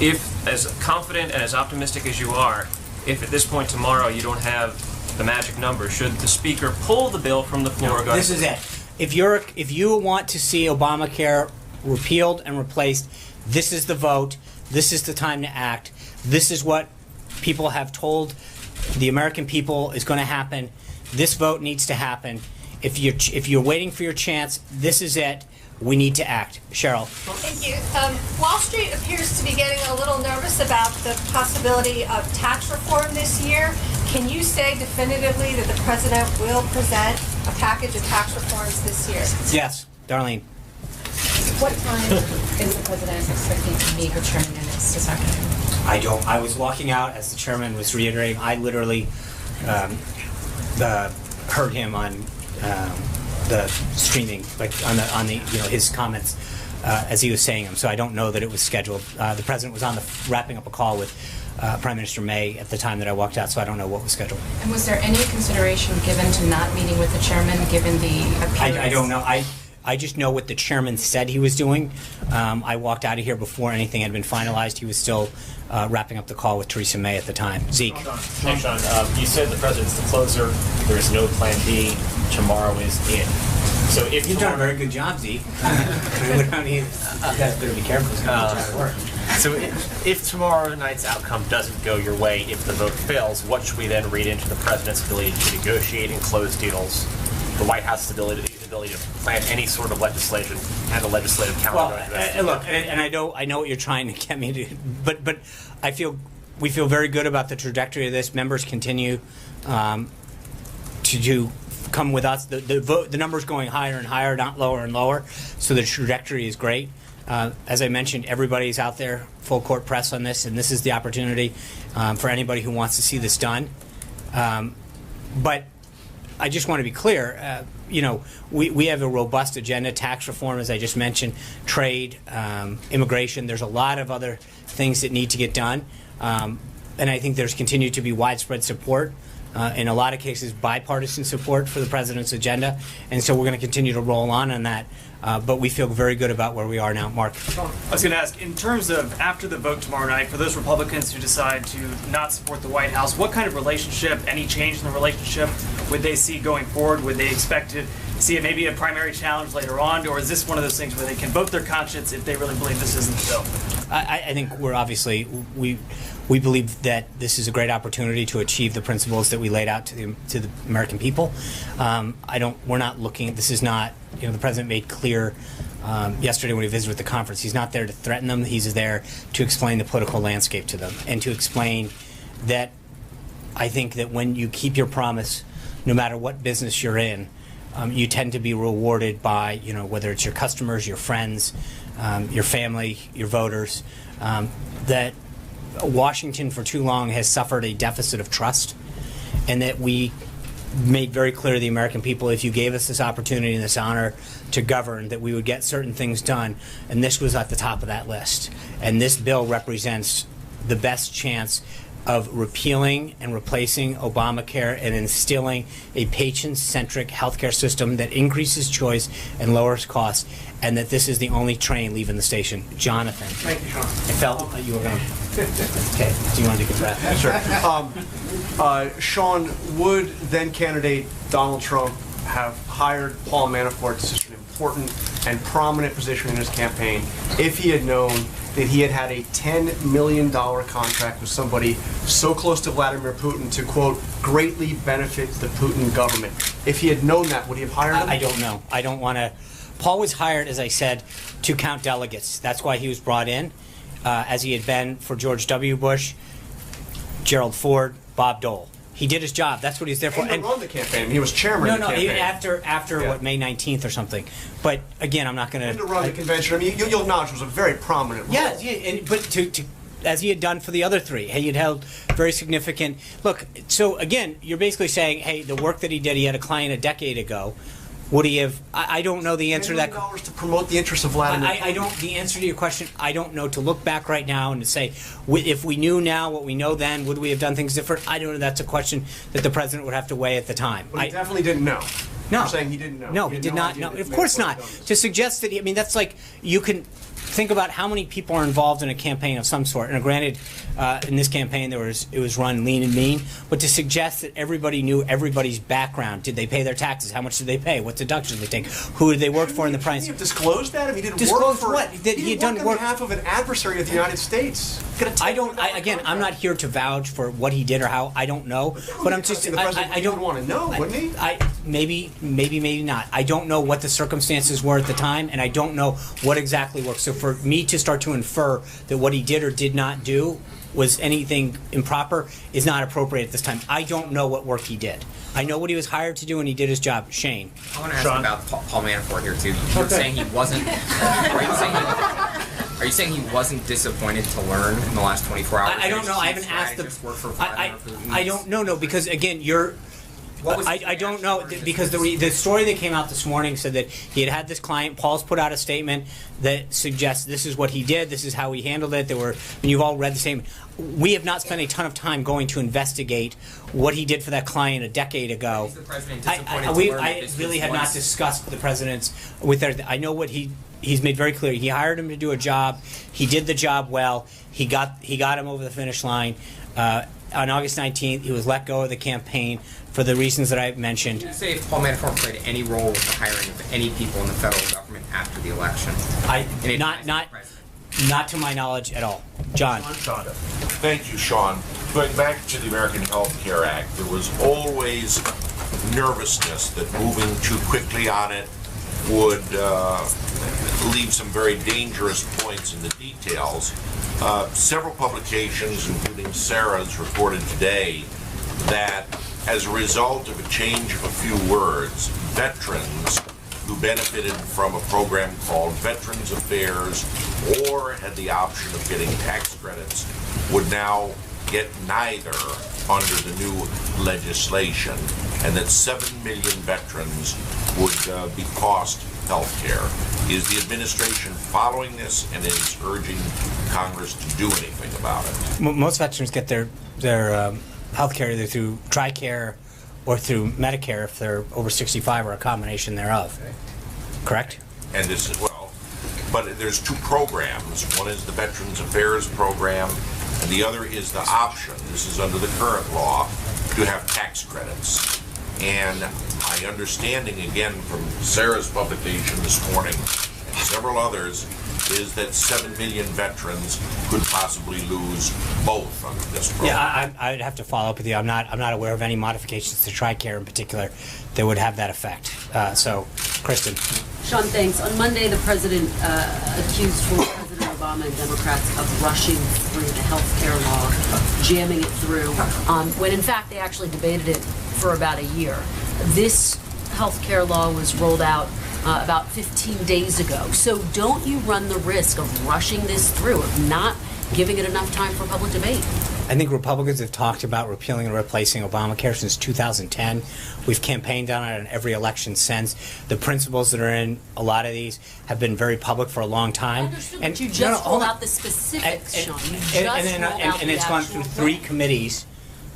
If, as confident and as optimistic as you are, if at this point tomorrow you don't have the magic number, should the speaker pull the bill from the floor? No, this is it. If you want to see Obamacare repealed and replaced, this is the vote. This is the time to act. This is what people have told The American people is going to happen. This vote needs to happen. If you're waiting for your chance, this is it. We need to act. Cheryl. Thank you. Wall Street appears to be getting a little nervous about the possibility of tax reform this year. Can you say definitively that the president will present a package of tax reforms this year? Yes, Darlene. What time is the president expecting to meet with Chairman Nunes this afternoon? I don't. I was walking out as the chairman was reiterating. I literally heard him on the streaming, like on the his comments as he was saying them. So I don't know that it was scheduled. The president was wrapping up a call with Prime Minister May at the time that I walked out, so I don't know what was scheduled. And was there any consideration given to not meeting with the chairman, given the appearance? I don't know. I just know what the chairman said he was doing. I walked out of here before anything had been finalized. He was still wrapping up the call with Theresa May at the time. Zeke. Hey, Sean, you said the president's the closer. There is no plan B. Tomorrow is in. So if you've done a very good job, Zeke. You guys better be careful. It's going to work. So if tomorrow night's outcome doesn't go your way, if the vote fails, what should we then read into the president's ability to negotiate and close deals, the White House's ability to plan any sort of legislation and a legislative calendar? Well, look, and I know what you're trying to get me to, but we feel very good about the trajectory of this. Members continue to come with us. The numbers going higher and higher, not lower and lower. So the trajectory is great. As I mentioned, everybody's out there, full court press on this, and this is the opportunity for anybody who wants to see this done. But I just want to be clear. We have a robust agenda: tax reform, as I just mentioned, trade, immigration. There's a lot of other things that need to get done, and I think there's continued to be widespread support. In a lot of cases, bipartisan support for the president's agenda, and so we're going to continue to roll on that. But we feel very good about where we are now. Mark. I was going to ask, in terms of after the vote tomorrow night, for those Republicans who decide to not support the White House, what kind of relationship, any change in the relationship, would they see going forward? Would they expect to see it maybe a primary challenge later on, or is this one of those things where they can vote their conscience if they really believe this isn't the bill? I think we believe that this is a great opportunity to achieve the principles that we laid out to the American people. We're not looking. This is not. The president made clear yesterday when he visited with the conference. He's not there to threaten them. He's there to explain the political landscape to them and to explain that I think that when you keep your promise, no matter what business you're in, you tend to be rewarded by whether it's your customers, your friends, your family, your voters. That Washington for too long has suffered a deficit of trust, and that we made very clear to the American people, if you gave us this opportunity and this honor to govern, that we would get certain things done, and this was at the top of that list. And this bill represents the best chance of repealing and replacing Obamacare and instilling a patient-centric healthcare system that increases choice and lowers costs, and that this is the only train leaving the station. Jonathan. Thank you, Sean. I felt that you were going to... Okay, do you want to take a breath? Sure. Sean, would then candidate Donald Trump have hired Paul Manafort to such an important and prominent position in his campaign if he had known that he had had a $10 million contract with somebody so close to Vladimir Putin to, quote, greatly benefit the Putin government? If he had known that, would he have hired him? I don't know. I don't want to... Paul was hired, as I said, to count delegates. That's why he was brought in, as he had been for George W. Bush, Gerald Ford, Bob Dole. He did his job. That's what he's there for. And run the campaign. He was chairman of the campaign. After what, May 19th or something. But again, I'm not going to... And to run the convention. I mean, you'll acknowledge it was a very prominent role. Yeah, but to as he had done for the other three, he had held very significant... Look, so again, you're basically saying, hey, the work that he did, he had a client a decade ago. Would he have? I don't know the answer to that. $10 million to promote the interests of Vladimir. I don't. The answer to your question, I don't know. To look back right now and to say, if we knew now what we know then, would we have done things different? I don't know. That's a question that the president would have to weigh at the time. But he definitely didn't know. No. You're saying he didn't know? No, he did not know. Of course not. To suggest that, I mean, that's like, you can think about how many people are involved in a campaign of some sort. And granted, in this campaign, it was run lean and mean. But to suggest that everybody knew everybody's background, did they pay their taxes? How much did they pay? What deductions did they take? Who did they work for in the prime? He have disclosed that? I mean, he didn't Disclosed work for what? That he had done work on behalf of an adversary of the United States. Again, I'm not here to vouch for what he did or how. I don't know. But I'm just. I don't want to know, wouldn't he? Maybe not. I don't know what the circumstances were at the time, and I don't know what exactly worked. So for me to start to infer that what he did or did not do was anything improper is not appropriate at this time. I don't know what work he did. I know what he was hired to do, and he did his job. Shane. I want to ask about Paul Manafort here too. You were saying he wasn't. Are you saying he wasn't disappointed to learn in the last 24 hours? I don't know. I haven't asked the. I don't know. No, because again, you're. I don't know, because the story that came out this morning said that he had this client. Paul's put out a statement that suggests this is what he did, this is how he handled it. You've all read the same. We have not spent a ton of time going to investigate what he did for that client a decade ago. Is the president disappointed I really have not discussed the president's with their. I know what he's made very clear. He hired him to do a job. He did the job well. He got him over the finish line. On August 19th, he was let go of the campaign for the reasons that I mentioned. Did you say if Paul Manafort played any role with the hiring of any people in the federal government after the election? Not to my knowledge at all. John. Thank you, Sean. Going back to the American Health Care Act, there was always nervousness that moving too quickly on it would leave some very dangerous points in the details. Several publications, including Sarah's, reported today that as a result of a change of a few words, veterans who benefited from a program called Veterans Affairs or had the option of getting tax credits would now get neither under the new legislation, and that 7 million veterans would be cost health care. Is the administration following this and is urging Congress to do anything about it? Most veterans get their health care either through TRICARE or through Medicare if they're over 65 or a combination thereof. Correct? And this is, well, but there's two programs. One is the Veterans Affairs program, and the other is the option, this is under the current law, to have tax credits. And my understanding, again, from Sarah's publication this morning and several others, is that 7 million veterans could possibly lose both under this program. Yeah, I'd have to follow up with you. I'm not aware of any modifications to TRICARE in particular that would have that effect. So, Kristen. Sean, thanks. On Monday, the president accused former President Obama and Democrats of rushing through the health care law, jamming it through, when in fact they actually debated it for about a year. This health care law was rolled out about 15 days ago. So don't you run the risk of rushing this through, of not giving it enough time for public debate? I think Republicans have talked about repealing and replacing Obamacare since 2010. We've campaigned on it in every election since. The principles that are in a lot of these have been very public for a long time. I understood, but you just rolled out the specifics, Sean. You just rolled out and it's gone through 3 committees,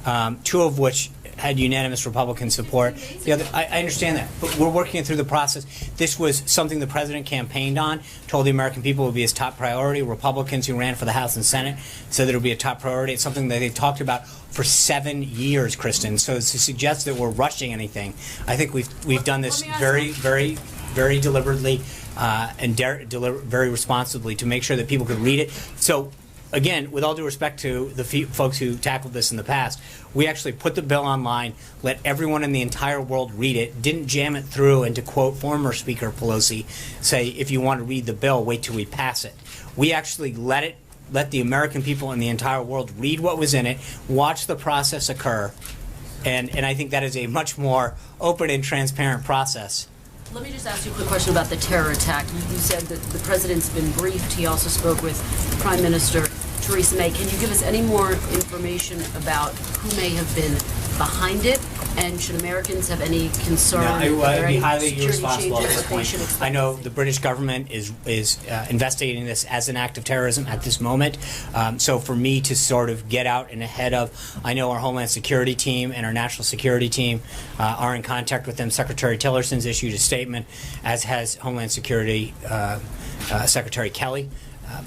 2 of which had unanimous Republican support. The other, I understand that, but we're working it through the process. This was something the president campaigned on, told the American people it would be his top priority. Republicans who ran for the House and Senate said that it would be a top priority. It's something that they talked about for 7 years, Kristen. So to suggest that we're rushing anything, I think we've done this very, very, very deliberately and very responsibly to make sure that people could read it. So, again, with all due respect to the folks who tackled this in the past, we actually put the bill online, let everyone in the entire world read it, didn't jam it through, and to quote former Speaker Pelosi, say, if you want to read the bill, wait till we pass it. We actually let the American people in the entire world read what was in it, watch the process occur, and I think that is a much more open and transparent process. Let me just ask you a quick question about the terror attack. You said that the president's been briefed. He also spoke with Prime Minister Theresa May. Can you give us any more information about who may have been behind it? And should Americans have any concern? No, it would be highly security irresponsible at changes this that they should point. expect I know to the British government is investigating this as an act of terrorism at this moment. So for me to sort of get out and ahead of, I know our Homeland Security team and our National Security team are in contact with them. Secretary Tillerson's issued a statement, as has Homeland Security Secretary Kelly.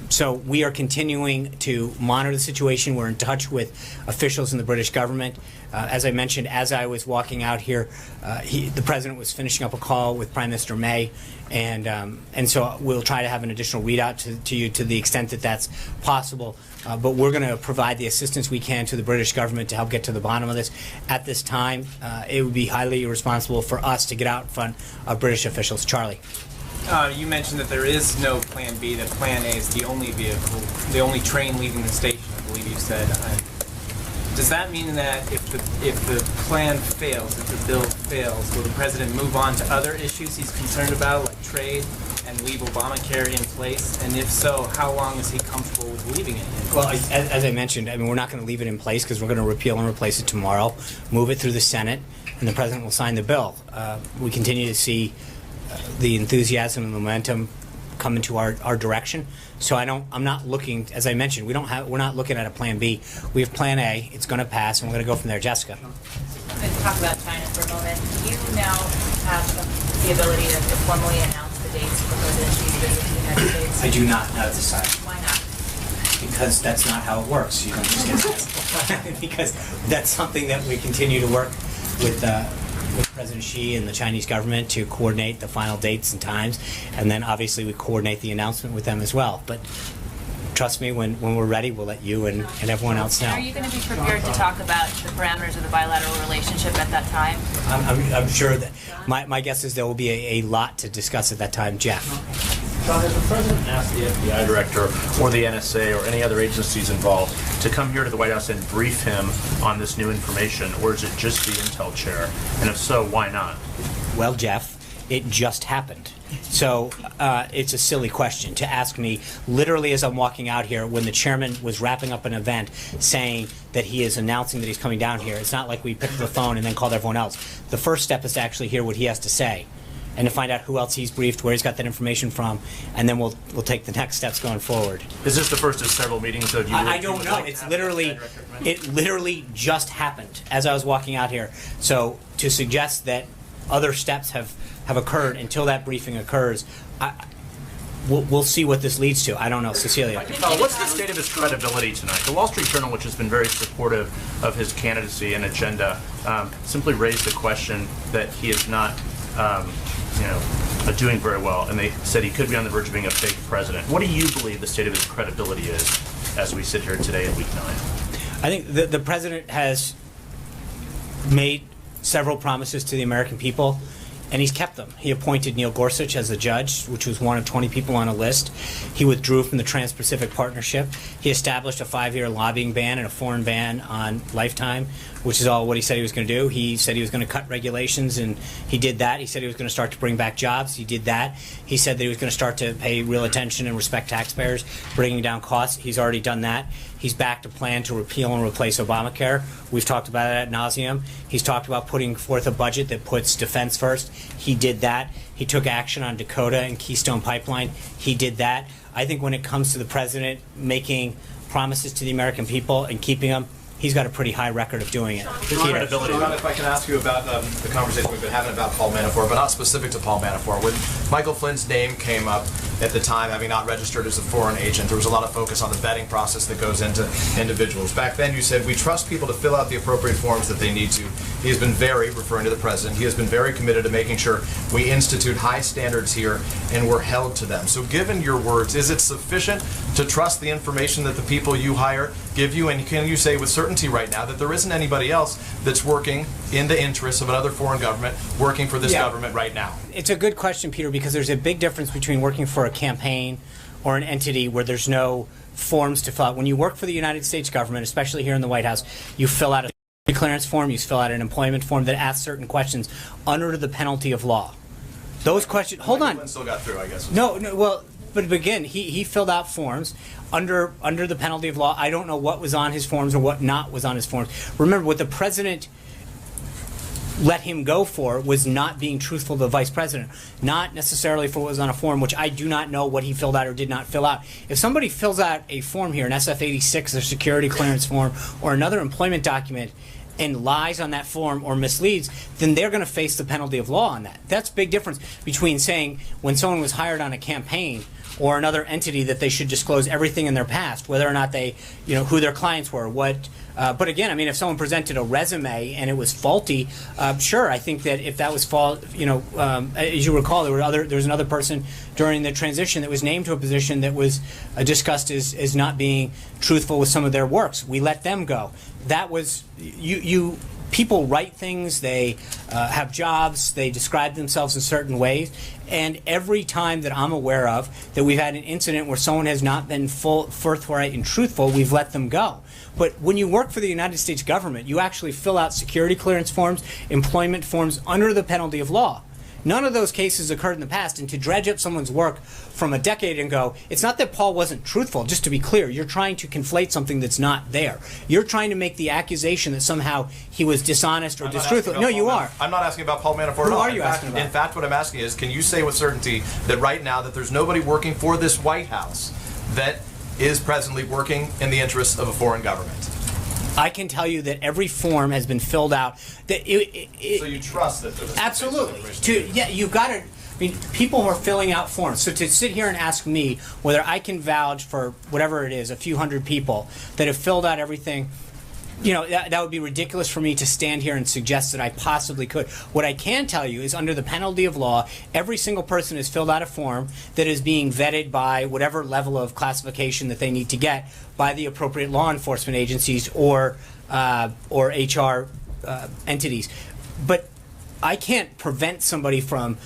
So we are continuing to monitor the situation. We're in touch with officials in the British government. As I mentioned, as I was walking out here, the president was finishing up a call with Prime Minister May, and so we'll try to have an additional readout to you to the extent that that's possible. But we're going to provide the assistance we can to the British government to help get to the bottom of this. At this time, it would be highly irresponsible for us to get out in front of British officials. Charlie. You mentioned that there is no Plan B, that Plan A is the only vehicle, the only train leaving the station, I believe you said. Does that mean that if the plan fails, if the bill fails, will the president move on to other issues he's concerned about, like trade, and leave Obamacare in place? And if so, how long is he comfortable with leaving it in place? Well, as I mentioned, I mean, we're not going to leave it in place because we're going to repeal and replace it tomorrow, move it through the Senate, and the president will sign the bill. We continue to see the enthusiasm and momentum come into our direction. So I'm not looking, as I mentioned, we're not looking at a Plan B. We have Plan A. It's going to pass, and we're going to go from there. Jessica. Let's talk about China for a moment. Do you now have the ability to formally announce the dates for President Xi's visit to the United States? I do not at this time. Why not? Because that's not how it works. You don't just get because that's something that we continue to work with President Xi and the Chinese government to coordinate the final dates and times, and then obviously we coordinate the announcement with them as well. But trust me, when we're ready, we'll let you and everyone else know. Are you going to be prepared to talk about the parameters of the bilateral relationship at that time? I'm sure that my guess is there will be a lot to discuss at that time. Jeff. John, has the president asked the FBI director or the NSA or any other agencies involved to come here to the White House and brief him on this new information, or is it just the intel chair? And if so, why not? Well, Jeff, it just happened. So it's a silly question to ask me literally as I'm walking out here when the chairman was wrapping up an event saying that he is announcing that he's coming down here. It's not like we picked up the phone and then called everyone else. The first step is to actually hear what he has to say and to find out who else he's briefed, where he's got that information from, and then we'll take the next steps going forward. Is this the first of several meetings that you? I don't know. It's literally just happened as I was walking out here. So to suggest that other steps have occurred until that briefing occurs, we'll see what this leads to. I don't know, Cecilia. What's the state of his credibility tonight? The Wall Street Journal, which has been very supportive of his candidacy and agenda, simply raised the question that he is not. Doing very well, and they said he could be on the verge of being a fake president. What do you believe the state of his credibility is as we sit here today in week 9? I think the president has made several promises to the American people, and he's kept them. He appointed Neil Gorsuch as the judge, which was one of 20 people on a list. He withdrew from the Trans-Pacific Partnership. He established a 5-year lobbying ban and a foreign ban on Lifetime, which is all what he said he was going to do. He said he was going to cut regulations, and he did that. He said he was going to start to bring back jobs. He did that. He said that he was going to start to pay real attention and respect taxpayers, bringing down costs. He's already done that. He's backed a plan to repeal and replace Obamacare. We've talked about it ad nauseum. He's talked about putting forth a budget that puts defense first. He did that. He took action on Dakota and Keystone Pipeline. He did that. I think when it comes to the president making promises to the American people and keeping them, he's got a pretty high record of doing it. Sean, if I can ask you about the conversation we've been having about Paul Manafort, but not specific to Paul Manafort. When Michael Flynn's name came up at the time, having not registered as a foreign agent, there was a lot of focus on the vetting process that goes into individuals. Back then you said, we trust people to fill out the appropriate forms that they need to. He has been referring to the president, he has been very committed to making sure we institute high standards here and we're held to them. So given your words, is it sufficient to trust the information that the people you hire give you? And can you say with certainty right now that there isn't anybody else that's working in the interests of another foreign government, working for this government right now? It's a good question, Peter, because there's a big difference between working for a campaign or an entity where there's no forms to fill out. When you work for the United States government, especially here in the White House, you fill out a clearance form, you fill out an employment form that asks certain questions under the penalty of law. Those questions, hold on. Still got through, I guess. No, well, but again, he filled out forms under the penalty of law. I don't know what was on his forms or what not was on his forms. Remember, what the president let him go for was not being truthful to the vice president, not necessarily for what was on a form, which I do not know what he filled out or did not fill out. If somebody fills out a form here, an SF-86, a security clearance form, or another employment document, and lies on that form or misleads, then they're going to face the penalty of law on that. That's a big difference between saying when someone was hired on a campaign or another entity that they should disclose everything in their past, whether or not they, who their clients were, what. But again, I mean, if someone presented a resume and it was faulty, sure, I think that if that was as you recall, there was another person during the transition that was named to a position that was discussed as not being truthful with some of their works. We let them go. That was people write things, they have jobs, they describe themselves in certain ways, and every time that I'm aware of that we've had an incident where someone has not been forthright and truthful, we've let them go. But when you work for the United States government, you actually fill out security clearance forms, employment forms under the penalty of law. None of those cases occurred in the past, and to dredge up someone's work from a decade ago, it's not that Paul wasn't truthful. Just to be clear, you're trying to conflate something that's not there. You're trying to make the accusation that somehow he was dishonest or distruthful. No, you are. I'm not asking about Paul Manafort at all. Who are you asking about? In fact, what I'm asking is, can you say with certainty that right now that there's nobody working for this White House that is presently working in the interests of a foreign government? I can tell you that every form has been filled out. So you trust that there's absolutely. You've got to. I mean, people are filling out forms. So to sit here and ask me whether I can vouch for whatever it is, a few hundred people that have filled out everything, that would be ridiculous for me to stand here and suggest that I possibly could. What I can tell you is under the penalty of law, every single person has filled out a form that is being vetted by whatever level of classification that they need to get by the appropriate law enforcement agencies or HR entities. But I can't prevent somebody from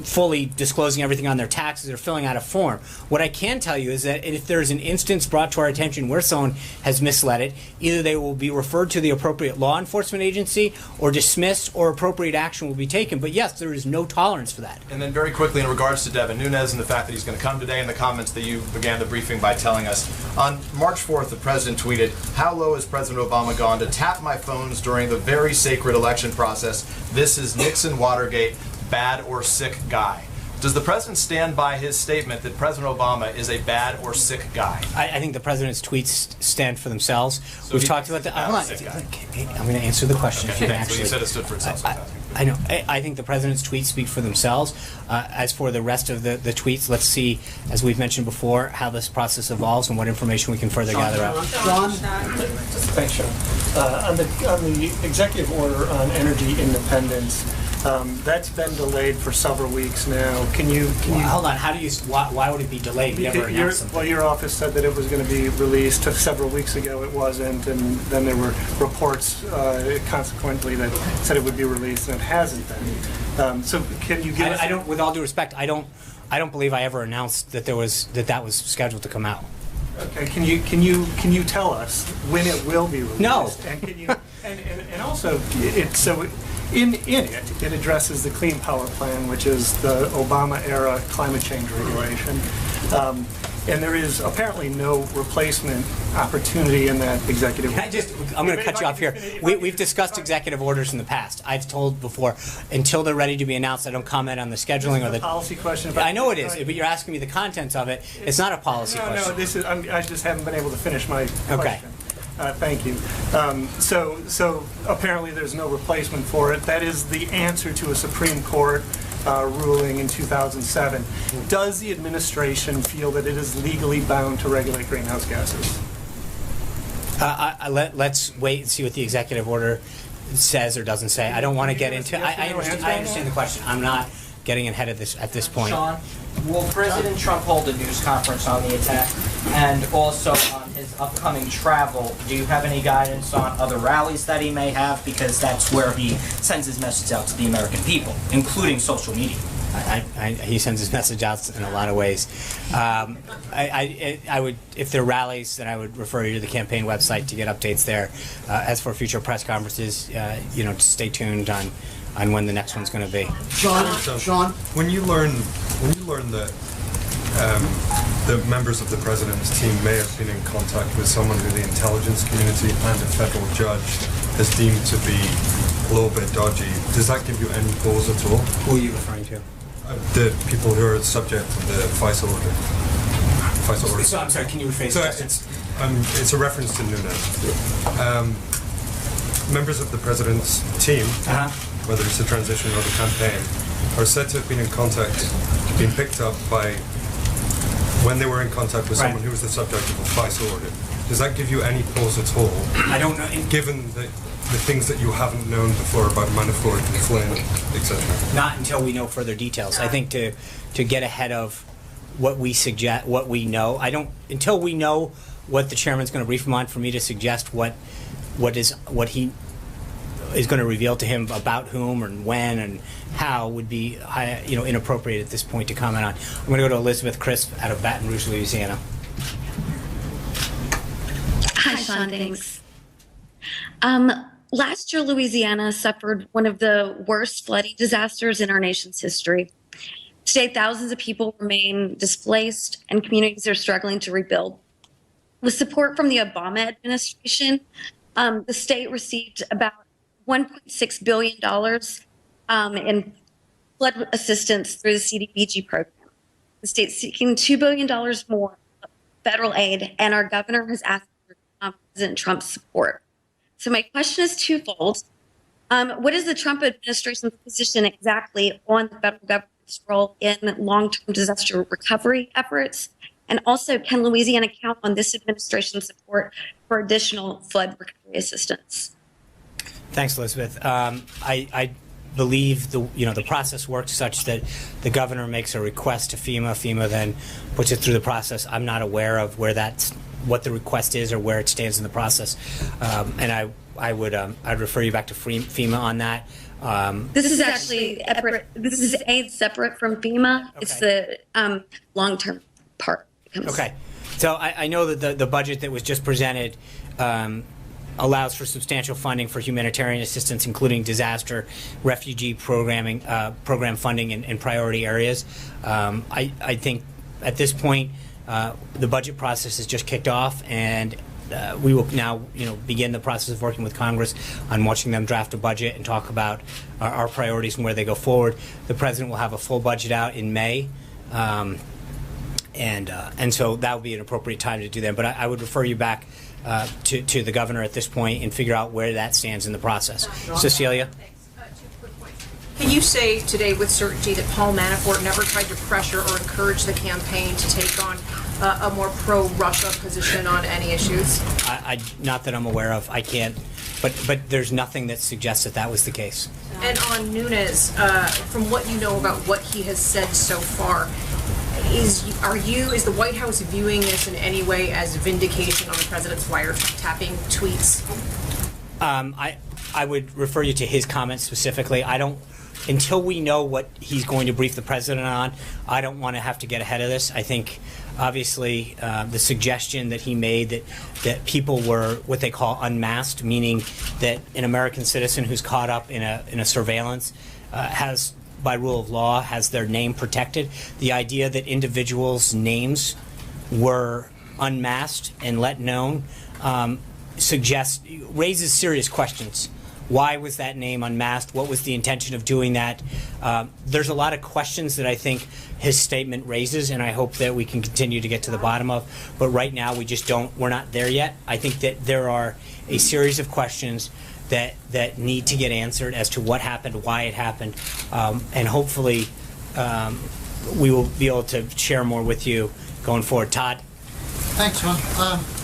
fully disclosing everything on their taxes or filling out a form. What I can tell you is that if there's an instance brought to our attention where someone has misled it, either they will be referred to the appropriate law enforcement agency or dismissed, or appropriate action will be taken. But yes, there is no tolerance for that. And then very quickly in regards to Devin Nunes and the fact that he's going to come today and the comments that you began the briefing by telling us. On March 4th, the president tweeted, "How low has President Obama gone to tap my phones during the very sacred election process? This is Nixon Watergate. Bad or sick guy." Does the president stand by his statement that President Obama is a bad or sick guy? I think the president's tweets stand for themselves. So we've talked about that. I'm going to answer the question. Okay. So you said it stood for itself. I know. I think the president's tweets speak for themselves. As for the rest of the tweets, let's see, as we've mentioned before, how this process evolves and what information we can further gather out. Sean? Thanks, Sean. On the executive order on energy independence, that's been delayed for several weeks now. Can you hold on? Why would it be delayed? Your office said that it was going to be released several weeks ago. It wasn't, and then there were reports consequently that said it would be released, and it hasn't been. So can you give us? I don't. With all due respect, I don't believe I ever announced that that was scheduled to come out. Okay. Can you tell us when it will be released? No. And can you and also In it addresses the Clean Power Plan, which is the Obama-era climate change regulation. And there is apparently no replacement opportunity in that executive order. I'm going to cut you off here. We've discussed executive orders in the past. I've told before, until they're ready to be announced, I don't comment on the scheduling or the policy question. I know it is, but you're asking me the contents of it. It's not a policy question. No, I just haven't been able to finish my question. Okay. Thank you. So apparently there's no replacement for it. That is the answer to a Supreme Court ruling in 2007. Does the administration feel that it is legally bound to regulate greenhouse gases? Let's wait and see what the executive order says or doesn't say. I don't want to get into. I understand the question. I'm not getting ahead of this at this point. Sean, will President Trump hold a news conference on the attack, and also on his upcoming travel? Do you have any guidance on other rallies that he may have? Because that's where he sends his message out to the American people, including social media. He sends his message out in a lot of ways. I would, if there are rallies, then I would refer you to the campaign website to get updates there. As for future press conferences, just stay tuned on when the next one's going to be. Sean, when you learn that the members of the president's team may have been in contact with someone who the intelligence community and a federal judge has deemed to be a little bit dodgy. Does that give you any pause at all? Who are you referring to? The people who are subject to the FISA order. So, I'm sorry, can you rephrase so that? it's a reference to Nunes. Members of the president's team, whether it's the transition or the campaign, are said to have been in contact, been picked up by, when they were in contact with someone who was the subject of a FISA order. Does that give you any pause at all? I don't know. Given the things that you haven't known before about Manafort and Flynn, etc. Not until we know further details. I think to get ahead of what we suggest, what we know. Until we know what the chairman's going to brief him on. For me to suggest what he is going to reveal to him about whom and when and how would be inappropriate at this point to comment on. I'm going to go to Elizabeth Crisp out of Baton Rouge, Louisiana. Hi, Sean. Thanks. Last year, Louisiana suffered one of the worst flooding disasters in our nation's history. Today, thousands of people remain displaced and communities are struggling to rebuild. With support from the Obama administration, the state received about $1.6 billion in flood assistance through the CDBG program. The state's seeking $2 billion more federal aid, and our governor has asked for President Trump's support. So my question is twofold. What is the Trump administration's position exactly on the federal government's role in long-term disaster recovery efforts? And also, can Louisiana count on this administration's support for additional flood recovery assistance? Thanks, Elizabeth. I believe the process works such that the governor makes a request to FEMA. FEMA then puts it through the process. I'm not aware of what the request is or where it stands in the process, and I'd refer you back to FEMA on that. This is actually this is aid separate from FEMA. Okay. It's the long-term part. Okay, so I know that the budget that was just presented allows for substantial funding for humanitarian assistance, including disaster, refugee program funding in priority areas. I think at this point the budget process has just kicked off, and we will now begin the process of working with Congress on watching them draft a budget and talk about our priorities and where they go forward. The president will have a full budget out in May. And so that would be an appropriate time to do that. But I would refer you back to the governor at this point and figure out where that stands in the process. Cecilia? Can you say today with certainty that Paul Manafort never tried to pressure or encourage the campaign to take on a more pro-Russia position on any issues? Not that I'm aware of. I can't. But there's nothing that suggests that was the case. And on Nunes, from what you know about what he has said so far, is the White House viewing this in any way as vindication on the president's wiretapping tweets? I would refer you to his comments specifically. Until we know what he's going to brief the president on, I don't want to have to get ahead of this. I think, obviously, the suggestion that he made that people were what they call unmasked, meaning that an American citizen who's caught up in a surveillance has, by rule of law, has their name protected. The idea that individuals' names were unmasked and let known raises serious questions. Why was that name unmasked? What was the intention of doing that? There's a lot of questions that I think his statement raises, and I hope that we can continue to get to the bottom of. But right now, we're not there yet. I think that there are a series of questions that need to get answered as to what happened, why it happened, and hopefully we will be able to share more with you going forward. Todd? Thanks, Sean.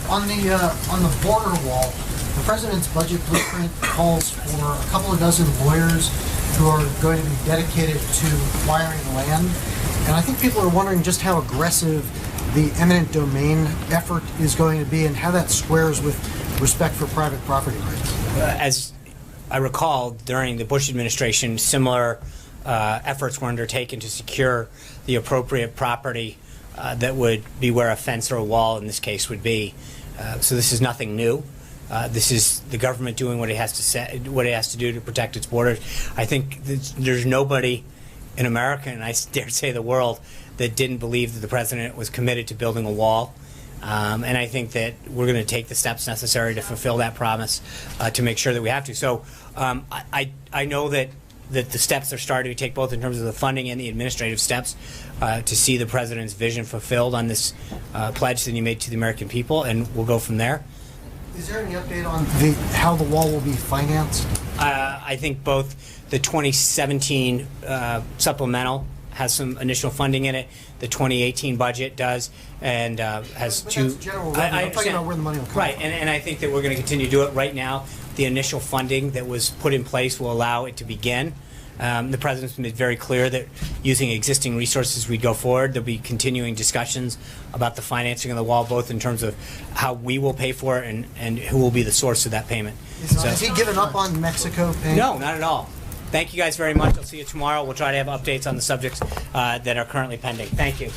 On the border wall, the president's budget blueprint calls for a couple of dozen lawyers who are going to be dedicated to acquiring land. And I think people are wondering just how aggressive the eminent domain effort is going to be and how that squares with respect for private property rights. As I recall, during the Bush administration, similar efforts were undertaken to secure the appropriate property that would be where a fence or a wall, in this case, would be. So this is nothing new. This is the government doing what it has to do to protect its borders. I think there's nobody in America, and I dare say the world, that didn't believe that the president was committed to building a wall. And I think that we're going to take the steps necessary to fulfill that promise to make sure that we have to. So I know that the steps are starting to take, both in terms of the funding and the administrative steps, to see the president's vision fulfilled on this pledge that he made to the American people, and we'll go from there. Is there any update on how the wall will be financed? I think both the 2017 supplemental has some initial funding in it. The 2018 budget does, and has two. That's general revenue. I'm talking about where the money will come right, from. and I think that we're going to continue to do it right now. The initial funding that was put in place will allow it to begin. The president's made very clear that using existing resources we'd go forward. There'll be continuing discussions about the financing of the wall, both in terms of how we will pay for it and who will be the source of that payment. Has he given up on Mexico paying? No, not at all. Thank you guys very much. I'll see you tomorrow. We'll try to have updates on the subjects that are currently pending. Thank you.